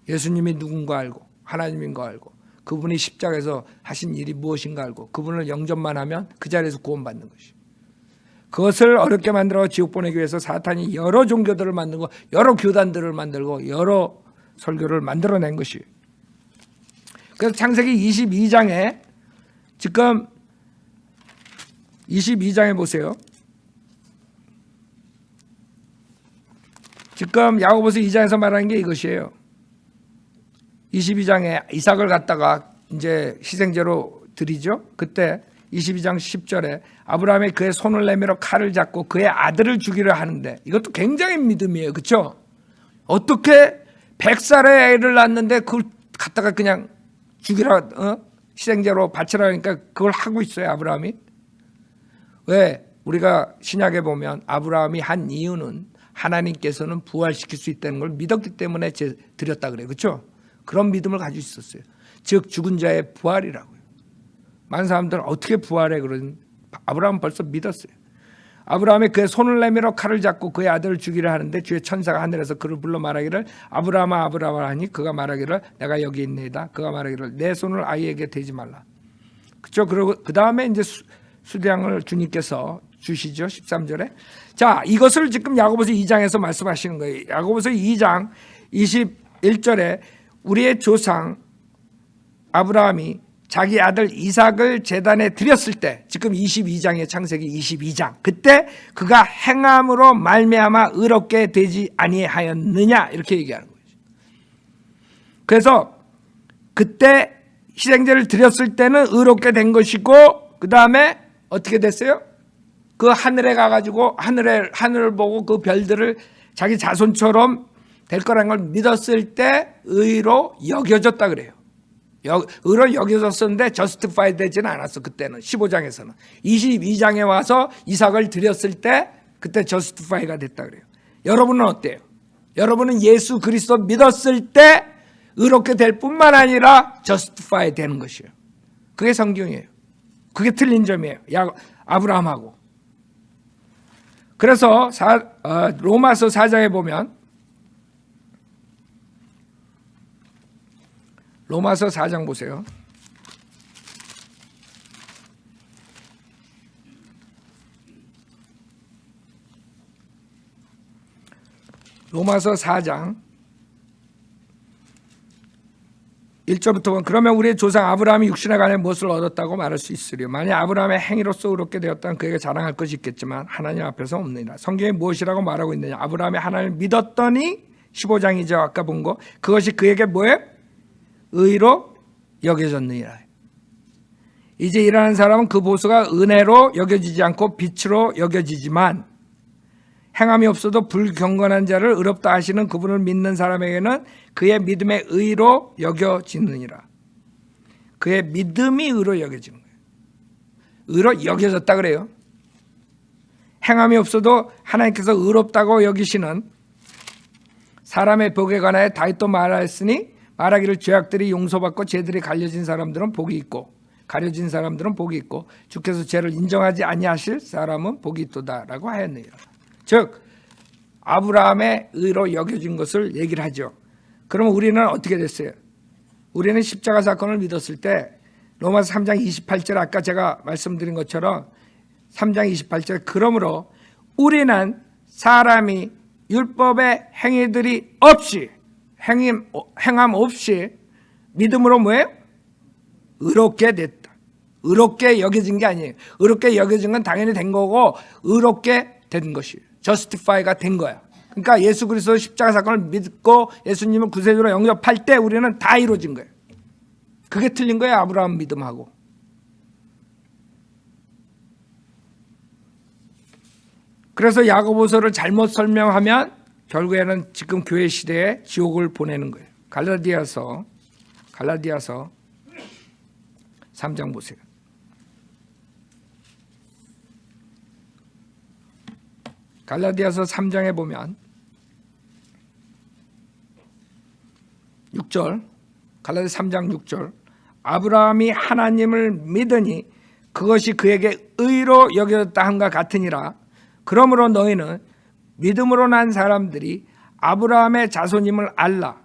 A: 예수님이 누군가 알고 하나님인 거 알고 그분이 십자가에서 하신 일이 무엇인가 알고 그분을 영접만 하면 그 자리에서 구원받는 것이에요. 그것을 어렵게 만들어 지옥 보내기 위해서 사탄이 여러 종교들을 만들고 여러 교단들을 만들고 여러 설교를 만들어낸 것이에요. 그래서 창세기 22장에 지금 22장에 보세요. 지금 야고보서 2장에서 말하는 게 이것이에요. 22장에 이삭을 갖다가 이제 희생제로 드리죠. 그때 22장 10절에 아브라함이 그의 손을 내밀어 칼을 잡고 그의 아들을 죽이려 하는데, 이것도 굉장히 믿음이에요. 그렇죠? 어떻게 100살의 애를 낳았는데 그걸 갖다가 그냥 죽이라, 희생제로 바치라 하니까 그걸 하고 있어요. 아브라함이. 왜? 우리가 신약에 보면 아브라함이 한 이유는 하나님께서는 부활시킬 수 있다는 걸 믿었기 때문에 드렸다 그래요. 그렇죠? 그런 믿음을 가지고 있었어요. 즉 죽은 자의 부활이라고요. 많은 사람들은 어떻게 부활해 그러는, 아브라함은 벌써 믿었어요. 아브라함이 그의 손을 내밀어 칼을 잡고 그의 아들을 죽이려 하는데 주의 천사가 하늘에서 그를 불러 말하기를 아브라함아 아브라함아 하니 그가 말하기를 내가 여기 있나이다. 그가 말하기를 내 손을 아이에게 대지 말라. 그렇죠? 그리고 그 다음에 이제 수량을 주님께서 주시죠. 13절에. 자, 이것을 지금 야고보서 2장에서 말씀하시는 거예요. 야고보서 2장 21절에 우리의 조상 아브라함이 자기 아들 이삭을 제단에 드렸을 때, 지금 22장의 창세기 22장, 그때 그가 행함으로 말미암아 의롭게 되지 아니하였느냐 이렇게 얘기하는 거죠. 그래서 그때 희생제를 드렸을 때는 의롭게 된 것이고, 그 다음에 어떻게 됐어요? 그 하늘에 가가지고 하늘을 보고 그 별들을 자기 자손처럼 될 거라는 걸 믿었을 때 의로 여겨졌다 그래요. 의로 여겨졌었는데 저스티파이 되지는 않았어. 그때는 15장에서는 22장에 와서 이삭을 드렸을 때 그때 저스티파이가 됐다 그래요. 여러분은 어때요? 여러분은 예수 그리스도 믿었을 때 의롭게 될 뿐만 아니라 저스티파이 되는 것이에요. 그게 성경이에요. 그게 틀린 점이에요. 아브라함하고. 그래서 로마서 4장에 보면, 로마서 4장 보세요. 로마서 4장 1절부터 보면 그러면 우리의 조상 아브라함이 육신에 관해 무엇을 얻었다고 말할 수 있으리요? 만약 아브라함의 행위로서 의롭게 되었다면 그에게 자랑할 것이 있겠지만 하나님 앞에서 없느니라. 성경이 무엇이라고 말하고 있느냐? 아브라함이 하나님을 믿었더니 15장이죠. 아까 본 거. 그것이 그에게 뭐예요? 의로 여겨졌느니라. 이제 일하는 사람은 그 보수가 은혜로 여겨지지 않고 빛으로 여겨지지만 행함이 없어도 불경건한 자를 의롭다 하시는 그분을 믿는 사람에게는 그의 믿음의 의로 여겨지느니라. 그의 믿음이 의로 여겨지는 거예요. 의로 여겨졌다 그래요. 행함이 없어도 하나님께서 의롭다고 여기시는 사람의 복에 관하여 다윗도 말하였으니 말하기를 죄악들이 용서받고 죄들이 가려진 사람들은 복이 있고 가려진 사람들은 복이 있고 주께서 죄를 인정하지 아니하실 사람은 복이 있도다라고 하였느니라. 즉 아브라함의 의로 여겨진 것을 얘기를 하죠. 그러면 우리는 어떻게 됐어요? 우리는 십자가 사건을 믿었을 때 로마서 3장 28절 아까 제가 말씀드린 것처럼 3장 28절 그러므로 우리는 사람이 율법의 행위들이 없이 행함 없이 믿음으로 뭐예요? 의롭게 됐다. 의롭게 여겨진 게 아니에요. 의롭게 여겨진 건 당연히 된 거고 의롭게 된 것이에요. 저스티파이가 된 거야. 그러니까 예수 그리스도 십자가 사건을 믿고 예수님을 구세주로 영접할 때 우리는 다 이루어진 거예요. 그게 틀린 거예요. 아브라함 믿음하고. 그래서 야고보서를 잘못 설명하면 결국에는 지금 교회 시대에 지옥을 보내는 거예요. 갈라디아서 3장 보세요. 갈라디아서 3장에 보면 6절, 갈라디아 3장 6절 아브라함이 하나님을 믿으니 그것이 그에게 의로 여겨졌다 함과 같으니라. 그러므로 너희는 믿음으로 난 사람들이 아브라함의 자손임을 알라.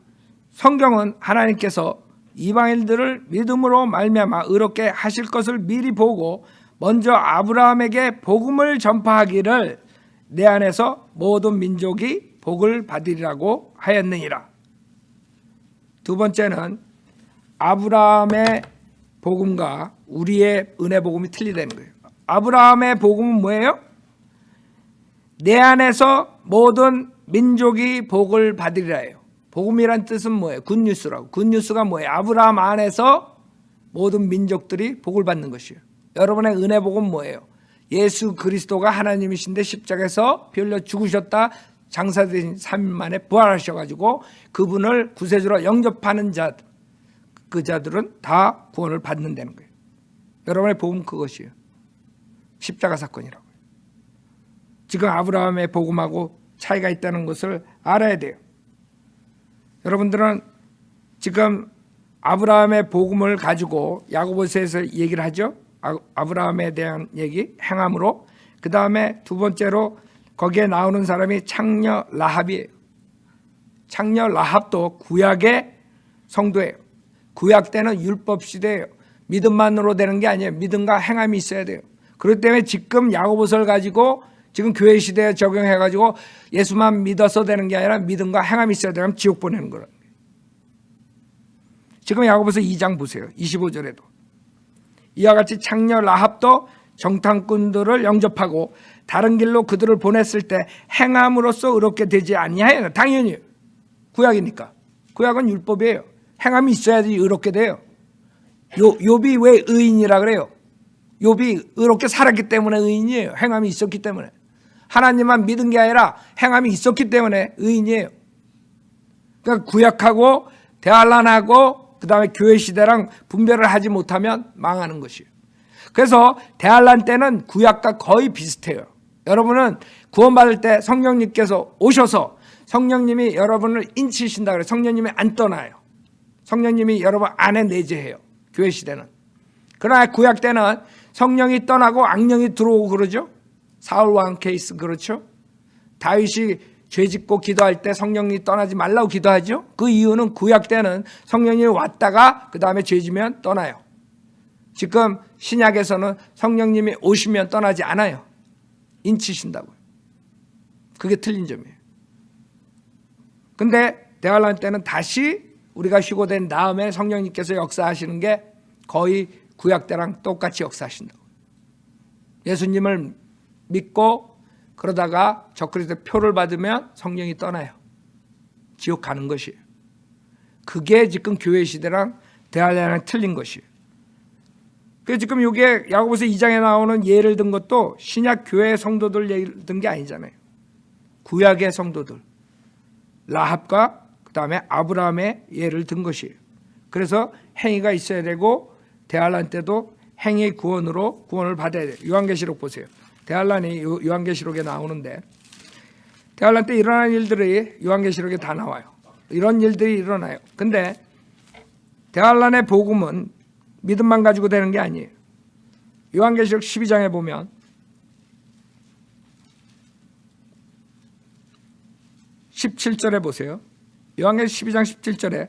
A: 성경은 하나님께서 이방인들을 믿음으로 말미암아 의롭게 하실 것을 미리 보고 먼저 아브라함에게 복음을 전파하기를 내 안에서 모든 민족이 복을 받으리라고 하였느니라. 두 번째는 아브라함의 복음과 우리의 은혜 복음이 틀리다는 거예요. 아브라함의 복음은 뭐예요? 내 안에서 모든 민족이 복을 받으리라예요. 복음이란 뜻은 뭐예요? 굿뉴스라고. 굿뉴스가 뭐예요? 아브라함 안에서 모든 민족들이 복을 받는 것이에요. 여러분의 은혜 복음은 뭐예요? 예수 그리스도가 하나님이신데 십자가에서 피 흘려 죽으셨다 장사되신 3일 만에 부활하셔가지고 그분을 구세주로 영접하는 자들, 그 자들은 다 구원을 받는다는 거예요. 여러분의 복음은 그것이에요. 십자가 사건이라고요. 지금 아브라함의 복음하고 차이가 있다는 것을 알아야 돼요. 여러분들은 지금 아브라함의 복음을 가지고 야고보서에서 얘기를 하죠. 아브라함에 대한 얘기, 행함으로. 그 다음에 두 번째로 거기에 나오는 사람이 창녀 라합이에요. 창녀 라합도 구약의 성도예요. 구약 때는 율법 시대예요. 믿음만으로 되는 게 아니에요. 믿음과 행함이 있어야 돼요. 그렇기 때문에 지금 야고보서를 가지고 지금 교회 시대에 적용해가지고 예수만 믿어서 되는 게 아니라 믿음과 행함이 있어야 되면 지옥 보내는 거예요. 지금 야고보서 2장 보세요. 25절에도 이와 같이 창녀 라합도 정탐꾼들을 영접하고 다른 길로 그들을 보냈을 때 행함으로써 의롭게 되지 아니하여. 당연히 구약이니까. 구약은 율법이에요. 행함이 있어야지 의롭게 돼요. 욥이 왜 의인이라 그래요? 욥이 의롭게 살았기 때문에 의인이에요. 행함이 있었기 때문에. 하나님만 믿은 게 아니라 행함이 있었기 때문에 의인이에요. 그러니까 구약하고 대환란하고 그 다음에 교회 시대랑 분별을 하지 못하면 망하는 것이에요. 그래서 대환란 때는 구약과 거의 비슷해요. 여러분은 구원받을 때 성령님께서 오셔서 성령님이 여러분을 인치신다 그래요. 성령님이 안 떠나요. 성령님이 여러분 안에 내재해요. 교회 시대는. 그러나 구약 때는 성령이 떠나고 악령이 들어오고 그러죠. 사울 왕 케이스 그렇죠. 다윗이 죄짓고 기도할 때 성령이 떠나지 말라고 기도하죠. 그 이유는 구약 때는 성령이 왔다가 그 다음에 죄지면 떠나요. 지금 신약에서는 성령님이 오시면 떠나지 않아요. 인치신다고요. 그게 틀린 점이에요. 근데 대환란 때는 다시 우리가 휴거된 다음에 성령님께서 역사하시는 게 거의 구약 때랑 똑같이 역사하신다고. 예수님을 믿고 그러다가 적그리스도의 표를 받으면 성령이 떠나요. 지옥 가는 것이에요. 그게 지금 교회 시대랑 대환란이랑 틀린 것이에요. 그래서 지금 이게 야고보서 2장에 나오는 예를 든 것도 신약 교회 성도들 예를 든 게 아니잖아요. 구약의 성도들, 라합과 그 다음에 아브라함의 예를 든 것이에요. 그래서 행위가 있어야 되고 대환란 때도 행위 구원으로 구원을 받아야 돼요. 요한계시록 보세요. 대환란이 요한계시록에 나오는데 대환란 때 일어난 일들이 요한계시록에 다 나와요. 이런 일들이 일어나요. 근데 대환란의 복음은 믿음만 가지고 되는 게 아니에요. 요한계시록 12장에 보면 (17절에) 보세요. 요한계시록 12장 17절에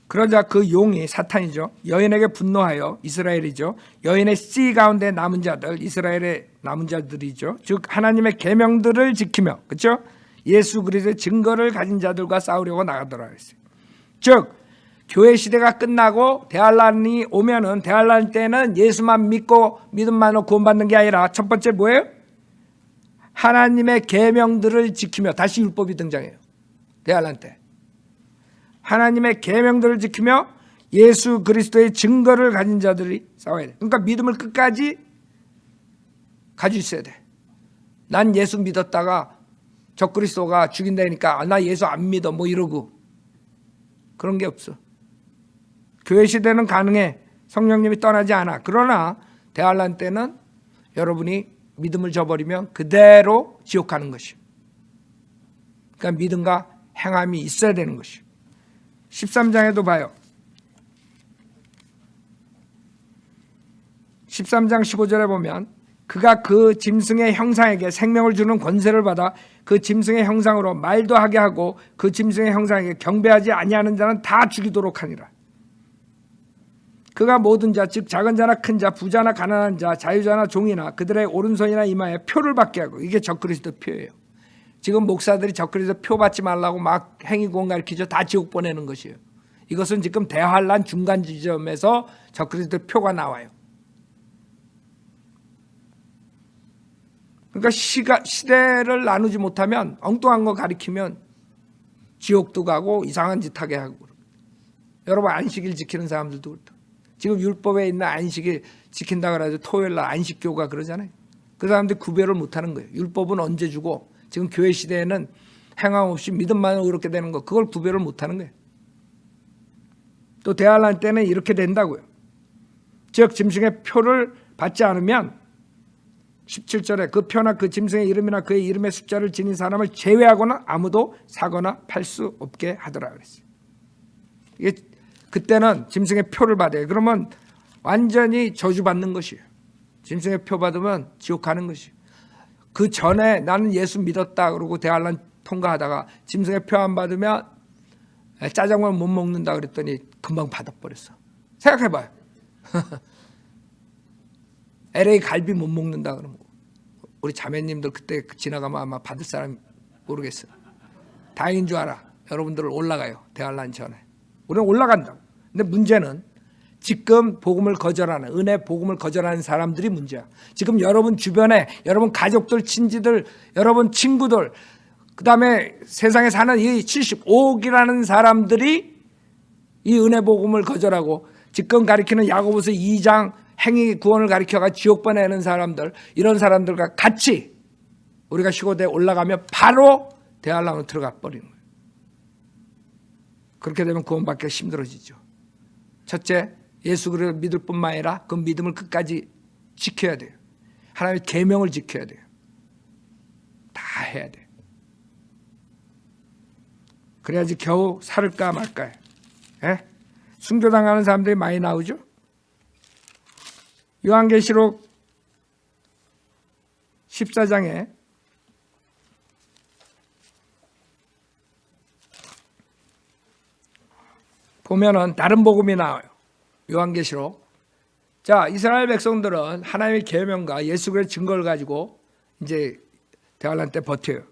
A: 그러자 그 용이 사탄이죠. 여인에게 분노하여, 이스라엘이죠. 여인의 씨 가운데 남은 자들, 이스라엘의 남은 자들이죠. 즉 하나님의 계명들을 지키며, 그렇죠? 예수 그리스도의 증거를 가진 자들과 싸우려고 나가더라 그랬어요. 즉 교회 시대가 끝나고 대환란이 오면은 대환란 때는 예수만 믿고 믿음만으로 구원받는 게 아니라 첫 번째 뭐예요? 하나님의 계명들을 지키며, 다시 율법이 등장해요. 대환란 때 하나님의 계명들을 지키며 예수 그리스도의 증거를 가진 자들이 싸워야 돼. 그러니까 믿음을 끝까지 가지고 있어야 돼. 난 예수 믿었다가 적 그리스도가 죽인다니까 나 예수 안 믿어 뭐 이러고 그런 게 없어. 교회 시대는 가능해. 성령님이 떠나지 않아. 그러나 대환란 때는 여러분이 믿음을 저버리면 그대로 지옥 가는 것이요. 그러니까 믿음과 행함이 있어야 되는 것이요. 13장에도 봐요. 13장 15절에 보면 그가 그 짐승의 형상에게 생명을 주는 권세를 받아 그 짐승의 형상으로 말도 하게 하고 그 짐승의 형상에게 경배하지 아니하는 자는 다 죽이도록 하니라. 그가 모든 자, 즉 작은 자나 큰 자, 부자나 가난한 자, 자유자나 종이나 그들의 오른손이나 이마에 표를 받게 하고, 이게 적그리스도 표예요. 지금 목사들이 적그리스도 표 받지 말라고 막 행위구원 가르치죠. 다 지옥 보내는 것이에요. 이것은 지금 대환란 중간 지점에서 적그리스도 표가 나와요. 그러니까 시대를 나누지 못하면 엉뚱한 거 가리키면 지옥도 가고 이상한 짓 하게 하고. 여러분 안식일 지키는 사람들도 그렇다. 지금 율법에 있는 안식일 지킨다 그래가지고 토요일날 안식교가 그러잖아요. 그 사람들이 구별을 못하는 거예요. 율법은 언제 주고 지금 교회 시대에는 행함 없이 믿음만으로 그렇게 되는 거, 그걸 구별을 못하는 거예요. 또 대환란 때는 이렇게 된다고요. 즉 짐승의 표를 받지 않으면 17절에 그 표나 그 짐승의 이름이나 그의 이름의 숫자를 지닌 사람을 제외하거나 아무도 사거나 팔 수 없게 하더라 그랬어요. 이게 그때는 짐승의 표를 받아요. 그러면 완전히 저주받는 것이에요. 짐승의 표 받으면 지옥 가는 것이에요. 그 전에 나는 예수 믿었다 그러고 대환란 통과하다가 짐승의 표 안 받으면 짜장면 못 먹는다 그랬더니 금방 받아버렸어. 생각해봐요. LA 갈비 못 먹는다 그러면 우리 자매님들 그때 지나가면 아마 받을 사람 모르겠어요. 다행인 줄 알아. 여러분들 올라가요. 대환란 전에. 우리는 올라간다고. 근데 문제는 지금 복음을 거절하는, 은혜 복음을 거절하는 사람들이 문제야. 지금 여러분 주변에 여러분 가족들, 친지들, 여러분 친구들, 그 다음에 세상에 사는 이 75억이라는 사람들이 이 은혜 복음을 거절하고 지금 가리키는 야고보서 2장 행위 구원을 가리켜가 지옥 보내는 사람들, 이런 사람들과 같이 우리가 시고대에 올라가면 바로 대환란으로 들어가 버리는 거예요. 그렇게 되면 구원받기가 힘들어지죠. 첫째, 예수 그리스도를 믿을 뿐만 아니라 그 믿음을 끝까지 지켜야 돼요. 하나님의 계명을 지켜야 돼요. 다 해야 돼요. 그래야지 겨우 살을까 말까요. 예? 순교당하는 사람들이 많이 나오죠. 요한계시록 14장에 보면은 다른 복음이 나와요. 요한계시록. 자, 이스라엘 백성들은 하나님의 계명과 예수 그리스도의 증거를 가지고 이제 대환란 때 버텨요.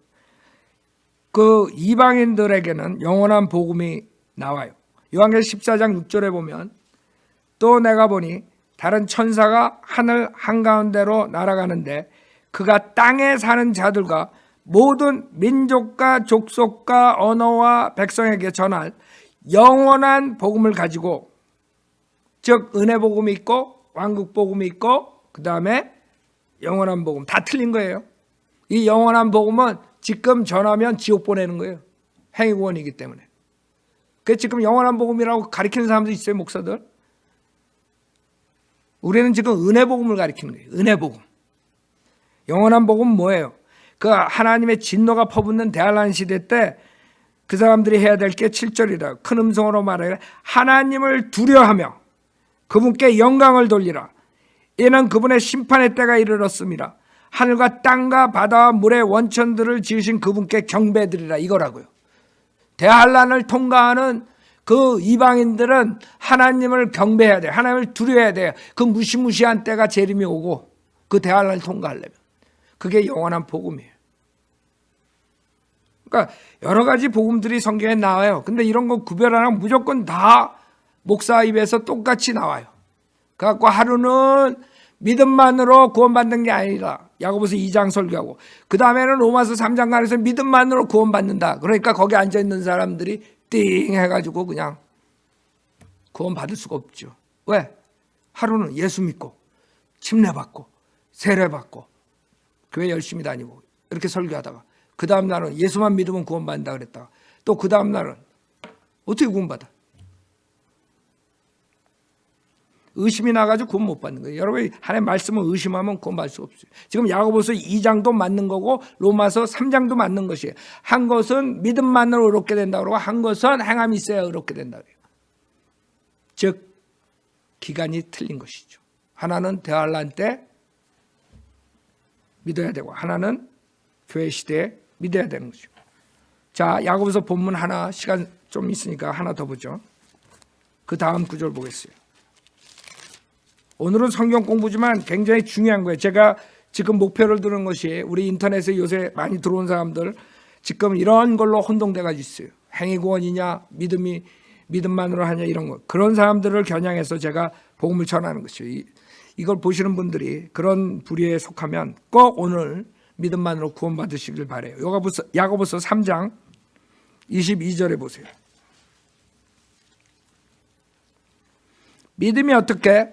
A: 그 이방인들에게는 영원한 복음이 나와요. 요한계시록 14장 6절에 보면 또 내가 보니 다른 천사가 하늘 한가운데로 날아가는데 그가 땅에 사는 자들과 모든 민족과 족속과 언어와 백성에게 전할 영원한 복음을 가지고, 즉 은혜 복음이 있고 왕국 복음이 있고 그 다음에 영원한 복음, 다 틀린 거예요. 이 영원한 복음은 지금 전하면 지옥 보내는 거예요. 행위구원이기 때문에. 그 지금 영원한 복음이라고 가리키는 사람도 있어요, 목사들. 우리는 지금 은혜 복음을 가리키는 거예요. 은혜 복음. 영원한 복음은 뭐예요? 그 하나님의 진노가 퍼붓는 대환란 시대 때 그 사람들이 해야 될 게 7절이다. 큰 음성으로 말해 하나님을 두려워하며 그분께 영광을 돌리라. 이는 그분의 심판의 때가 이르렀습니다. 하늘과 땅과 바다와 물의 원천들을 지으신 그분께 경배드리라, 이거라고요. 대환란을 통과하는 그 이방인들은 하나님을 경배해야 돼요. 하나님을 두려워해야 돼요. 그 무시무시한 때가 재림이 오고 그 대환란을 통과하려면. 그게 영원한 복음이에요. 그러니까 여러 가지 복음들이 성경에 나와요. 근데 이런 거 구별 안 하면 무조건 다 목사 입에서 똑같이 나와요. 그래갖고 하루는 믿음만으로 구원받는 게 아니라 야고보서 2장 설교하고, 그 다음에는 로마서 3장 가서 믿음만으로 구원받는다. 그러니까 거기 앉아있는 사람들이 띵 해가지고 그냥 구원받을 수가 없죠. 왜? 하루는 예수 믿고 침례받고 세례받고 교회 열심히 다니고 이렇게 설교하다가 그 다음 날은 예수만 믿으면 구원받는다 그랬다가 또 그 다음 날은 어떻게 구원받아? 의심이 나가지고 구원 못 받는 거예요. 여러분, 하나님의 말씀을 의심하면 구원받을 수 없어요. 지금 야고보서 2장도 맞는 거고 로마서 3장도 맞는 것이에요. 한 것은 믿음만으로 의롭게 된다 그러고 한 것은 행함이 있어야 의롭게 된다 그래요. 즉 기간이 틀린 것이죠. 하나는 대환란 때 믿어야 되고 하나는 교회 시대에 믿어야 되는 거죠. 자, 야고보서 본문 하나, 시간 좀 있으니까 하나 더 보죠. 그 다음 구절 보겠어요. 오늘은 성경 공부지만 굉장히 중요한 거예요. 제가 지금 목표를 두는 것이 우리 인터넷에 요새 많이 들어온 사람들 지금 이런 걸로 혼동돼가지고 있어요. 행위구원이냐 믿음만으로 하냐 이런 거. 그런 사람들을 겨냥해서 제가 복음을 전하는 것이에요. 이걸 보시는 분들이 그런 부류에 속하면 꼭 오늘 믿음만으로 구원받으시길 바라요. 야고보서 3장 22절에 보세요. 믿음이 어떻게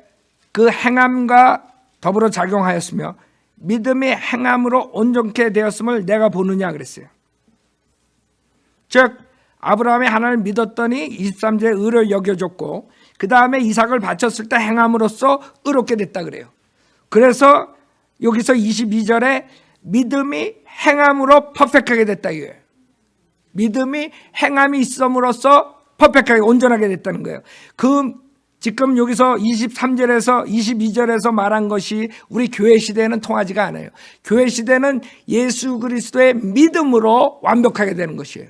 A: 그 행함과 더불어 작용하였으며 믿음이 행함으로 온전케 되었음을 내가 보느냐 그랬어요. 즉 아브라함이 하나님을 믿었더니 23절에 의로 여겨졌고 그 다음에 이삭을 바쳤을 때 행함으로써 의롭게 됐다 그래요. 그래서 여기서 22절에 믿음이 행함으로 퍼펙트하게 됐다 이거예요. 믿음이 행함이 있음으로써 퍼펙트하게 온전하게 됐다는 거예요. 지금 여기서 23절에서 22절에서 말한 것이 우리 교회 시대에는 통하지가 않아요. 교회 시대는 예수 그리스도의 믿음으로 완벽하게 되는 것이에요.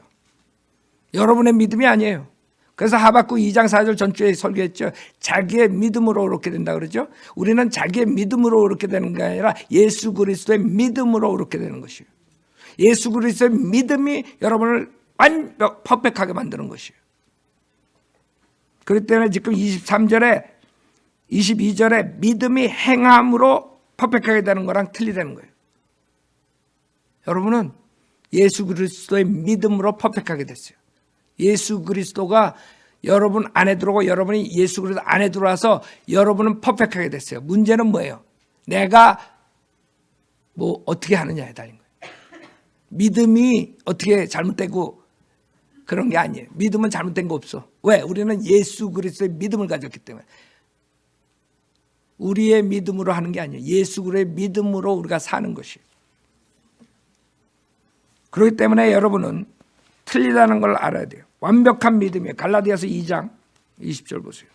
A: 여러분의 믿음이 아니에요. 그래서 하박국 2장 4절 전주에 설교했죠. 자기의 믿음으로 그렇게 된다 그러죠. 우리는 자기의 믿음으로 그렇게 되는 게 아니라 예수 그리스도의 믿음으로 그렇게 되는 것이에요. 예수 그리스도의 믿음이 여러분을 완벽 퍼펙트하게 만드는 것이에요. 그렇기 때문에 지금 23절에 22절에 믿음이 행함으로 퍼펙트하게 되는 거랑 틀리다는 거예요. 여러분은 예수 그리스도의 믿음으로 퍼펙트하게 됐어요. 예수 그리스도가 여러분 안에 들어오고 여러분이 예수 그리스도 안에 들어와서 여러분은 퍼펙트하게 됐어요. 문제는 뭐예요? 내가 뭐 어떻게 하느냐에 달린 거예요. 믿음이 어떻게 잘못되고 그런 게 아니에요. 믿음은 잘못된 거 없어. 왜? 우리는 예수 그리스도의 믿음을 가졌기 때문에. 우리의 믿음으로 하는 게 아니에요. 예수 그리스도의 믿음으로 우리가 사는 것이에요. 그렇기 때문에 여러분은 틀리다는 걸 알아야 돼요. 완벽한 믿음이에요. 갈라디아서 2장 20절 보세요.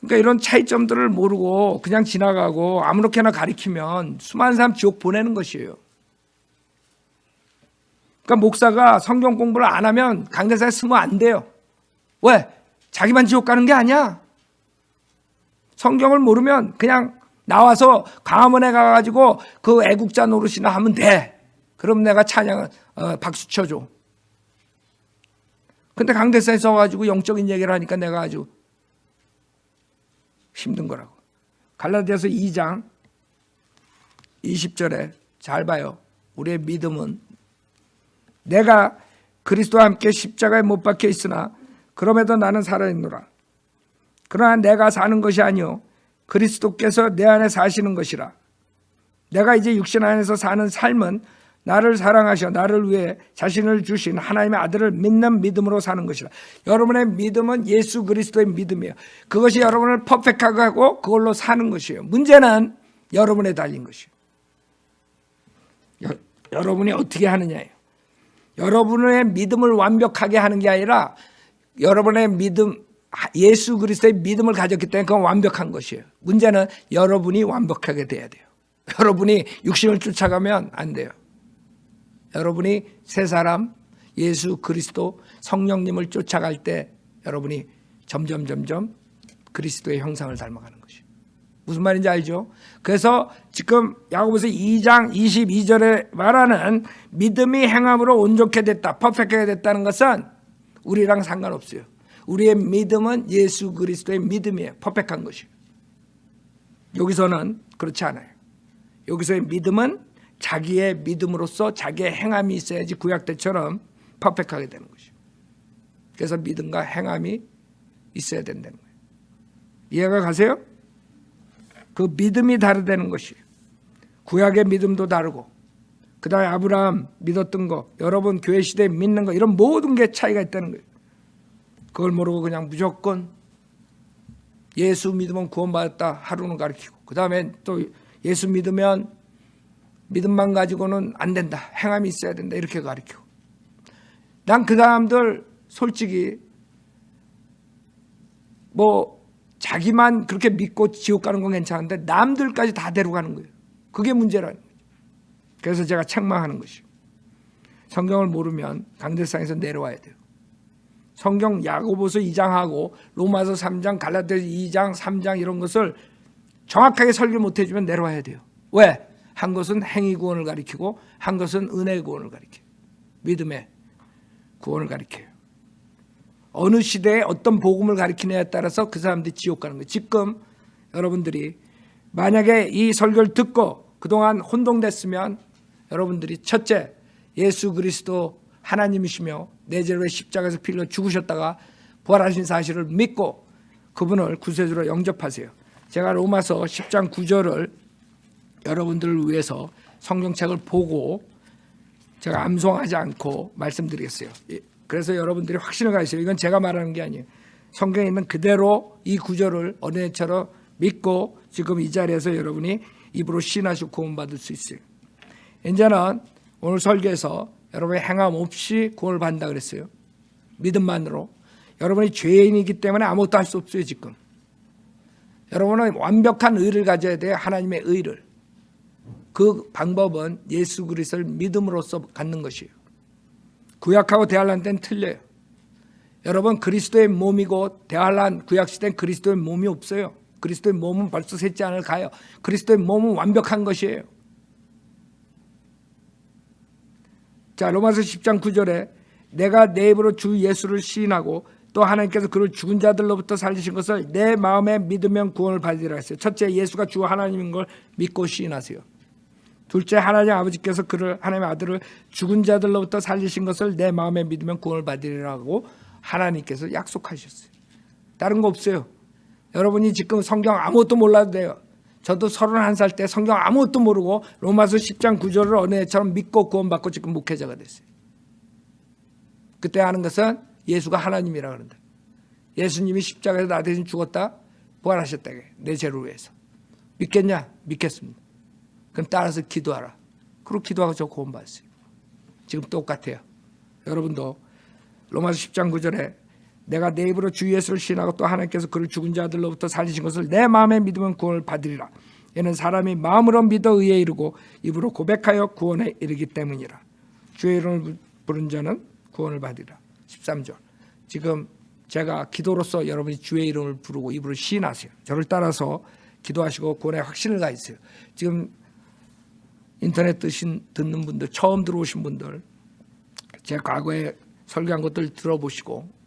A: 그러니까 이런 차이점들을 모르고 그냥 지나가고 아무렇게나 가리키면 수많은 사람 지옥 보내는 것이에요. 그러니까 목사가 성경 공부를 안 하면 강대상에 쓰면 안 돼요. 왜? 자기만 지옥 가는 게 아니야. 성경을 모르면 그냥 나와서 광화문에 가가지고 그 애국자 노릇이나 하면 돼. 그럼 내가 찬양을 박수 쳐줘. 근데 강대상에 써가지고 영적인 얘기를 하니까 내가 아주 힘든 거라고. 갈라디아서 2장 20절에 잘 봐요. 우리의 믿음은 내가 그리스도와 함께 십자가에 못 박혀 있으나 그럼에도 나는 살아있노라. 그러나 내가 사는 것이 아니요 그리스도께서 내 안에 사시는 것이라. 내가 이제 육신 안에서 사는 삶은 나를 사랑하셔 나를 위해 자신을 주신 하나님의 아들을 믿는 믿음으로 사는 것이라. 여러분의 믿음은 예수 그리스도의 믿음이에요. 그것이 여러분을 퍼펙트하게 하고 그걸로 사는 것이에요. 문제는 여러분에 달린 것이에요. 여러분이 어떻게 하느냐예요. 여러분의 믿음을 완벽하게 하는 게 아니라 여러분의 믿음, 예수 그리스도의 믿음을 가졌기 때문에 그건 완벽한 것이에요. 문제는 여러분이 완벽하게 돼야 돼요. 여러분이 육신을 쫓아가면 안 돼요. 여러분이 새 사람, 예수 그리스도 성령님을 쫓아갈 때 여러분이 점점 그리스도의 형상을 닮아가는 것이에요. 무슨 말인지 알죠? 그래서 지금 야고보서 2장 22절에 말하는 믿음이 행함으로 온전케 됐다, 퍼펙트하게 됐다는 것은 우리랑 상관없어요. 우리의 믿음은 예수 그리스도의 믿음이에요. 퍼펙트한 것이에요. 여기서는 그렇지 않아요. 여기서의 믿음은 자기의 믿음으로써 자기의 행함이 있어야지 구약 때처럼 퍼펙트하게 되는 것이에요. 그래서 믿음과 행함이 있어야 된다는 거예요. 이해가 가세요? 그 믿음이 다르다는 것이에요. 구약의 믿음도 다르고 그 다음에 아브라함 믿었던 거, 여러분 교회 시대에 믿는 거, 이런 모든 게 차이가 있다는 거예요. 그걸 모르고 그냥 무조건 예수 믿으면 구원받았다 하루는 가르치고, 그 다음에 또 예수 믿으면 믿음만 가지고는 안 된다, 행함이 있어야 된다, 이렇게 가르치고. 난 그 사람들 솔직히 뭐 자기만 그렇게 믿고 지옥 가는 건 괜찮은데 남들까지 다 데려가는 거예요. 그게 문제라는 거예요. 그래서 제가 책망하는 것이에요. 성경을 모르면 강대상에서 내려와야 돼요. 성경 야고보서 2장하고 로마서 3장, 갈라디아서 2장, 3장 이런 것을 정확하게 설교 못해주면 내려와야 돼요. 왜? 한 것은 행위 구원을 가리키고 한 것은 은혜의 구원을 가리켜요. 믿음의 구원을 가리켜요. 어느 시대에 어떤 복음을 가리키느냐에 따라서 그 사람들이 지옥 가는 거예요. 지금 여러분들이 만약에 이 설교를 듣고 그동안 혼동됐으면 여러분들이 첫째, 예수 그리스도 하나님이시며 내 죄를 십자가에서 피 흘려 죽으셨다가 부활하신 사실을 믿고 그분을 구세주로 영접하세요. 제가 로마서 10장 9절을 여러분들을 위해서 성경책을 보고 제가 암송하지 않고 말씀드리겠어요. 그래서 여러분들이 확신을 가지세요. 이건 제가 말하는 게 아니에요. 성경에 있는 그대로 이 구절을 어린애처럼 믿고 지금 이 자리에서 여러분이 입으로 시인하시고 구원받을 수 있어요. 이제는 오늘 설교에서 여러분의 행함 없이 구원을 받는다 그랬어요. 믿음만으로. 여러분이 죄인이기 때문에 아무것도 할 수 없어요. 지금 여러분은 완벽한 의를 가져야 돼요. 하나님의 의를. 그 방법은 예수 그리스도를 믿음으로써 갖는 것이에요. 구약하고 대할란 때는 틀려요. 여러분 그리스도의 몸이고 대할란 구약시대는 그리스도의 몸이 없어요. 그리스도의 몸은 벌써 셋째 하늘 가요. 그리스도의 몸은 완벽한 것이에요. 자, 로마서 10장 9절에 내가 내 입으로 주 예수를 시인하고 또 하나님께서 그를 죽은 자들로부터 살리신 것을 내 마음에 믿으면 구원을 받으리라 했어요. 첫째, 예수가 주 하나님인 걸 믿고 시인하세요. 둘째, 하나님 아버지께서 그를, 하나님의 아들을 죽은 자들로부터 살리신 것을 내 마음에 믿으면 구원을 받으리라고 하나님께서 약속하셨어요. 다른 거 없어요. 여러분이 지금 성경 아무것도 몰라도 돼요. 저도 31살 때 성경 아무것도 모르고 로마서 10장 9절을 어린애처럼 믿고 구원받고 지금 목회자가 됐어요. 그때 하는 것은 예수가 하나님이라 그런다. 예수님이 십자가에서 나 대신 죽었다, 부활하셨다. 내 죄를 위해서. 믿겠냐? 믿겠습니다. 그럼 따라서 기도하라. 그리고 기도하고 저 구원받았어요. 지금 똑같아요. 여러분도 로마서 10장 9절에 내가 내 입으로 주 예수를 시인하고 또 하나님께서 그를 죽은 자들로부터 살리신 것을 내 마음에 믿으면 구원을 받으리라. 이는 사람이 마음으로 믿어 의에 이르고 입으로 고백하여 구원에 이르기 때문이라. 주의 이름을 부른 자는 구원을 받으리라. 13절. 지금 제가 기도로서 여러분이 주의 이름을 부르고 입으로 시인하세요. 저를 따라서 기도하시고 구원의 확신을 가지세요. 지금 인터넷 듣는 분들, 처음 들어오신 분들, 제 과거에 설교한 것들 들어보시고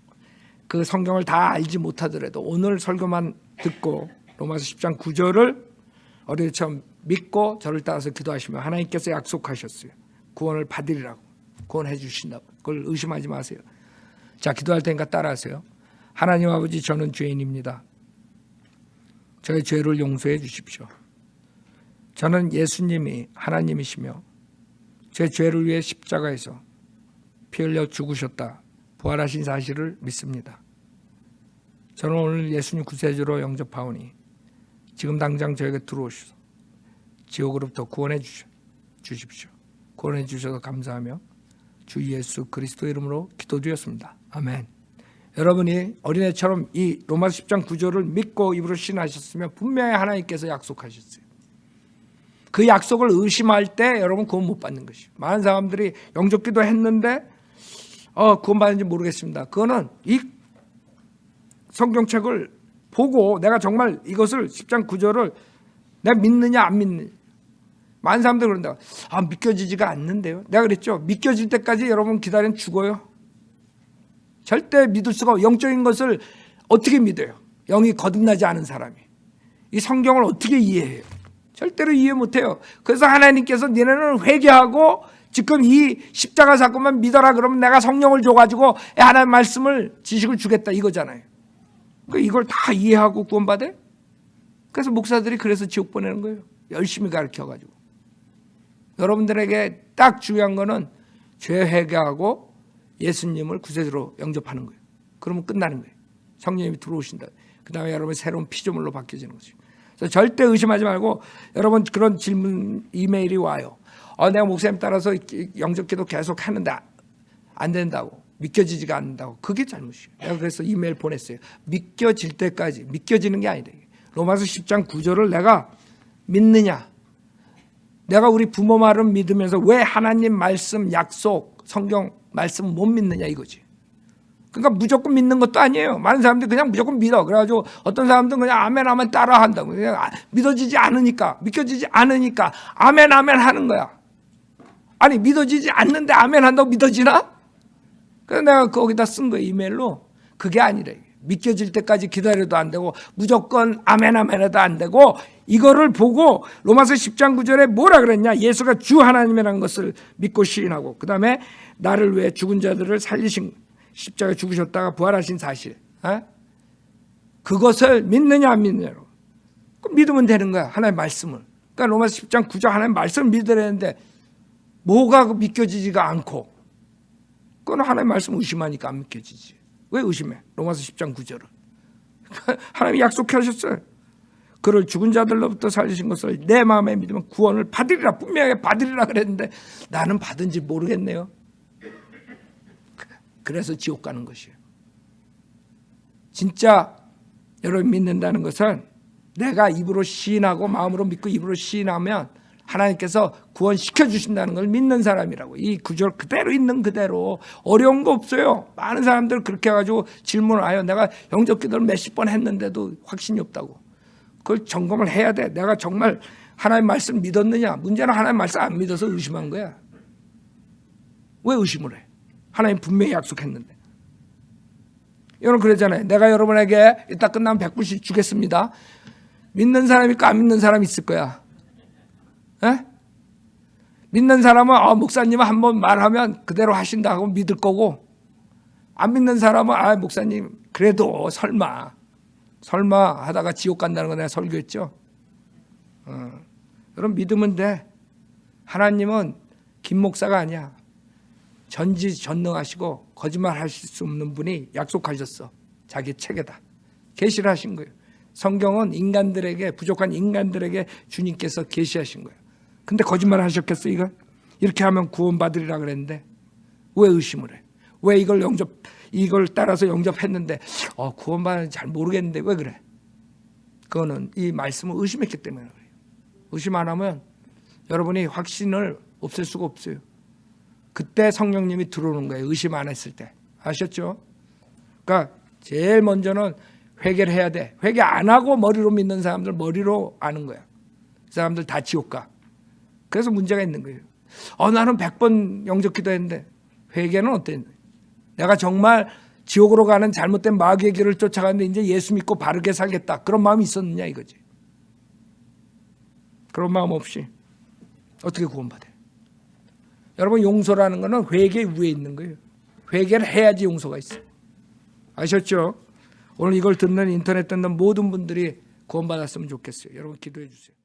A: 그 성경을 다 알지 못하더라도 오늘 설교만 듣고 로마서 10장 9절을 어린애처럼 믿고 저를 따라서 기도하시면 하나님께서 약속하셨어요. 구원을 받으리라고. 구원해 주신다고. 그걸 의심하지 마세요. 자, 기도할 테니까 따라하세요. 하나님 아버지, 저는 죄인입니다. 저의 죄를 용서해 주십시오. 저는 예수님이 하나님이시며 제 죄를 위해 십자가에서 피 흘려 죽으셨다, 부활하신 사실을 믿습니다. 저는 오늘 예수님 구세주로 영접하오니 지금 당장 저에게 들어오시소. 지옥으로부터 구원해 주십시오. 구원해 주셔서 감사하며 주 예수 그리스도 이름으로 기도드렸습니다. 아멘. 여러분이 어린애처럼 이 로마서 10장 9절을 믿고 입으로 신하셨으면 분명히 하나님께서 약속하셨어요. 그 약속을 의심할 때 여러분 구원 못 받는 것이에요. 많은 사람들이 영접기도 했는데 구원 받는지 모르겠습니다. 그거는 이 성경책을 보고 내가 정말 이것을 10장 9절을 내가 믿느냐 안 믿느냐. 많은 사람들이 그런다. 믿겨지지가 않는데요. 내가 그랬죠. 믿겨질 때까지 여러분 기다리면 죽어요. 절대 믿을 수가 없어요. 영적인 것을 어떻게 믿어요? 영이 거듭나지 않은 사람이. 이 성경을 어떻게 이해해요? 절대로 이해 못해요. 그래서 하나님께서 너네는 회개하고 지금 이 십자가 사건만 믿어라 그러면 내가 성령을 줘가지고 하나님 말씀을 지식을 주겠다 이거잖아요. 이걸 다 이해하고 구원받아요? 그래서 목사들이 그래서 지옥 보내는 거예요. 열심히 가르쳐가지고. 여러분들에게 딱 중요한 거는 죄 회개하고 예수님을 구세주로 영접하는 거예요. 그러면 끝나는 거예요. 성령님이 들어오신다. 그 다음에 여러분 새로운 피조물로 바뀌어지는 거죠. 그래서 절대 의심하지 말고 여러분 그런 질문 이메일이 와요. 내가 목사님 따라서 영접기도 계속 하는데 안 된다고. 믿겨지지가 않는다고. 그게 잘못이에요. 내가 그래서 이메일 보냈어요. 믿겨질 때까지. 믿겨지는 게 아니다. 로마서 10장 9절을 내가 믿느냐. 내가 우리 부모 말은 믿으면서 왜 하나님 말씀, 약속, 성경 말씀 못 믿느냐 이거지. 그러니까 무조건 믿는 것도 아니에요. 많은 사람들이 그냥 무조건 믿어. 그래가지고 어떤 사람들은 그냥 아멘 하면 따라 한다고. 그냥 믿어지지 않으니까, 믿겨지지 않으니까 아멘 아멘 하는 거야. 아니 믿어지지 않는데 아멘 한다고 믿어지나? 그래서 내가 거기다 쓴 거예요. 이메일로. 그게 아니래. 믿겨질 때까지 기다려도 안 되고 무조건 아멘 아멘 해도 안 되고 이거를 보고 로마서 10장 9절에 뭐라 그랬냐. 예수가 주 하나님이라는 것을 믿고 시인하고 그 다음에 나를 위해 죽은 자들을 살리신 십자가에 죽으셨다가 부활하신 사실. 그것을 믿느냐 안 믿느냐로. 믿으면 되는 거야. 하나님의 말씀을. 그러니까 로마서 10장 9절 하나님의 말씀을 믿어야 되는데 뭐가 믿겨지지가 않고 그건 하나님의 말씀 의심하니까 안 믿겨지지. 왜 의심해? 로마서 10장 9절을. 하나님이 약속하셨어요. 그를 죽은 자들로부터 살리신 것을 내 마음에 믿으면 구원을 받으리라. 분명히 받으리라 그랬는데 나는 받은지 모르겠네요. 그래서 지옥 가는 것이에요. 진짜 여러분 믿는다는 것은 내가 입으로 시인하고 마음으로 믿고 입으로 시인하면 하나님께서 구원시켜 주신다는 걸 믿는 사람이라고. 이 구절 그대로 있는 그대로 어려운 거 없어요. 많은 사람들 그렇게 해가지고 질문을 해요. 내가 영접기도를 몇십 번 했는데도 확신이 없다고. 그걸 점검을 해야 돼. 내가 정말 하나님 말씀 믿었느냐. 문제는 하나님 말씀 안 믿어서 의심한 거야. 왜 의심을 해? 하나님 분명히 약속했는데. 여러분 그러잖아요. 내가 여러분에게 이따 끝나면 100불씩 주겠습니다. 믿는 사람이 있고 안 믿는 사람이 있을 거야. 에? 믿는 사람은 목사님은 한번 말하면 그대로 하신다 하고 믿을 거고 안 믿는 사람은 목사님 그래도 설마 하다가 지옥 간다는 거 내가 설교했죠. 여러분 믿으면 돼. 하나님은 김 목사가 아니야. 전지전능하시고 거짓말 하실 수 없는 분이 약속하셨어. 자기 책에다 계시를 하신 거예요. 성경은 인간들에게 부족한 인간들에게 주님께서 계시하신 거예요. 근데 거짓말 하셨겠어 이걸? 이렇게 하면 구원받으리라 그랬는데 왜 의심을 해? 왜 이걸 따라서 영접했는데 구원받는지 잘 모르겠는데 왜 그래? 그거는 이 말씀을 의심했기 때문에 그래요. 의심 안 하면 여러분이 확신을 없앨 수가 없어요. 그때 성령님이 들어오는 거예요. 의심 안 했을 때. 아셨죠? 그러니까 제일 먼저는 회개를 해야 돼. 회개 안 하고 머리로 믿는 사람들 머리로 아는 거야. 그 사람들 다 지옥 가. 그래서 문제가 있는 거예요. 나는 100번 영접 기도했는데 회개는 어땠냐? 내가 정말 지옥으로 가는 잘못된 마귀의 길을 쫓아가는데 이제 예수 믿고 바르게 살겠다. 그런 마음이 있었느냐 이거지. 그런 마음 없이 어떻게 구원받아요? 여러분 용서라는 거는 회개 위에 있는 거예요. 회개를 해야지 용서가 있어요. 아셨죠? 오늘 이걸 듣는 인터넷 듣는 모든 분들이 구원받았으면 좋겠어요. 여러분 기도해 주세요.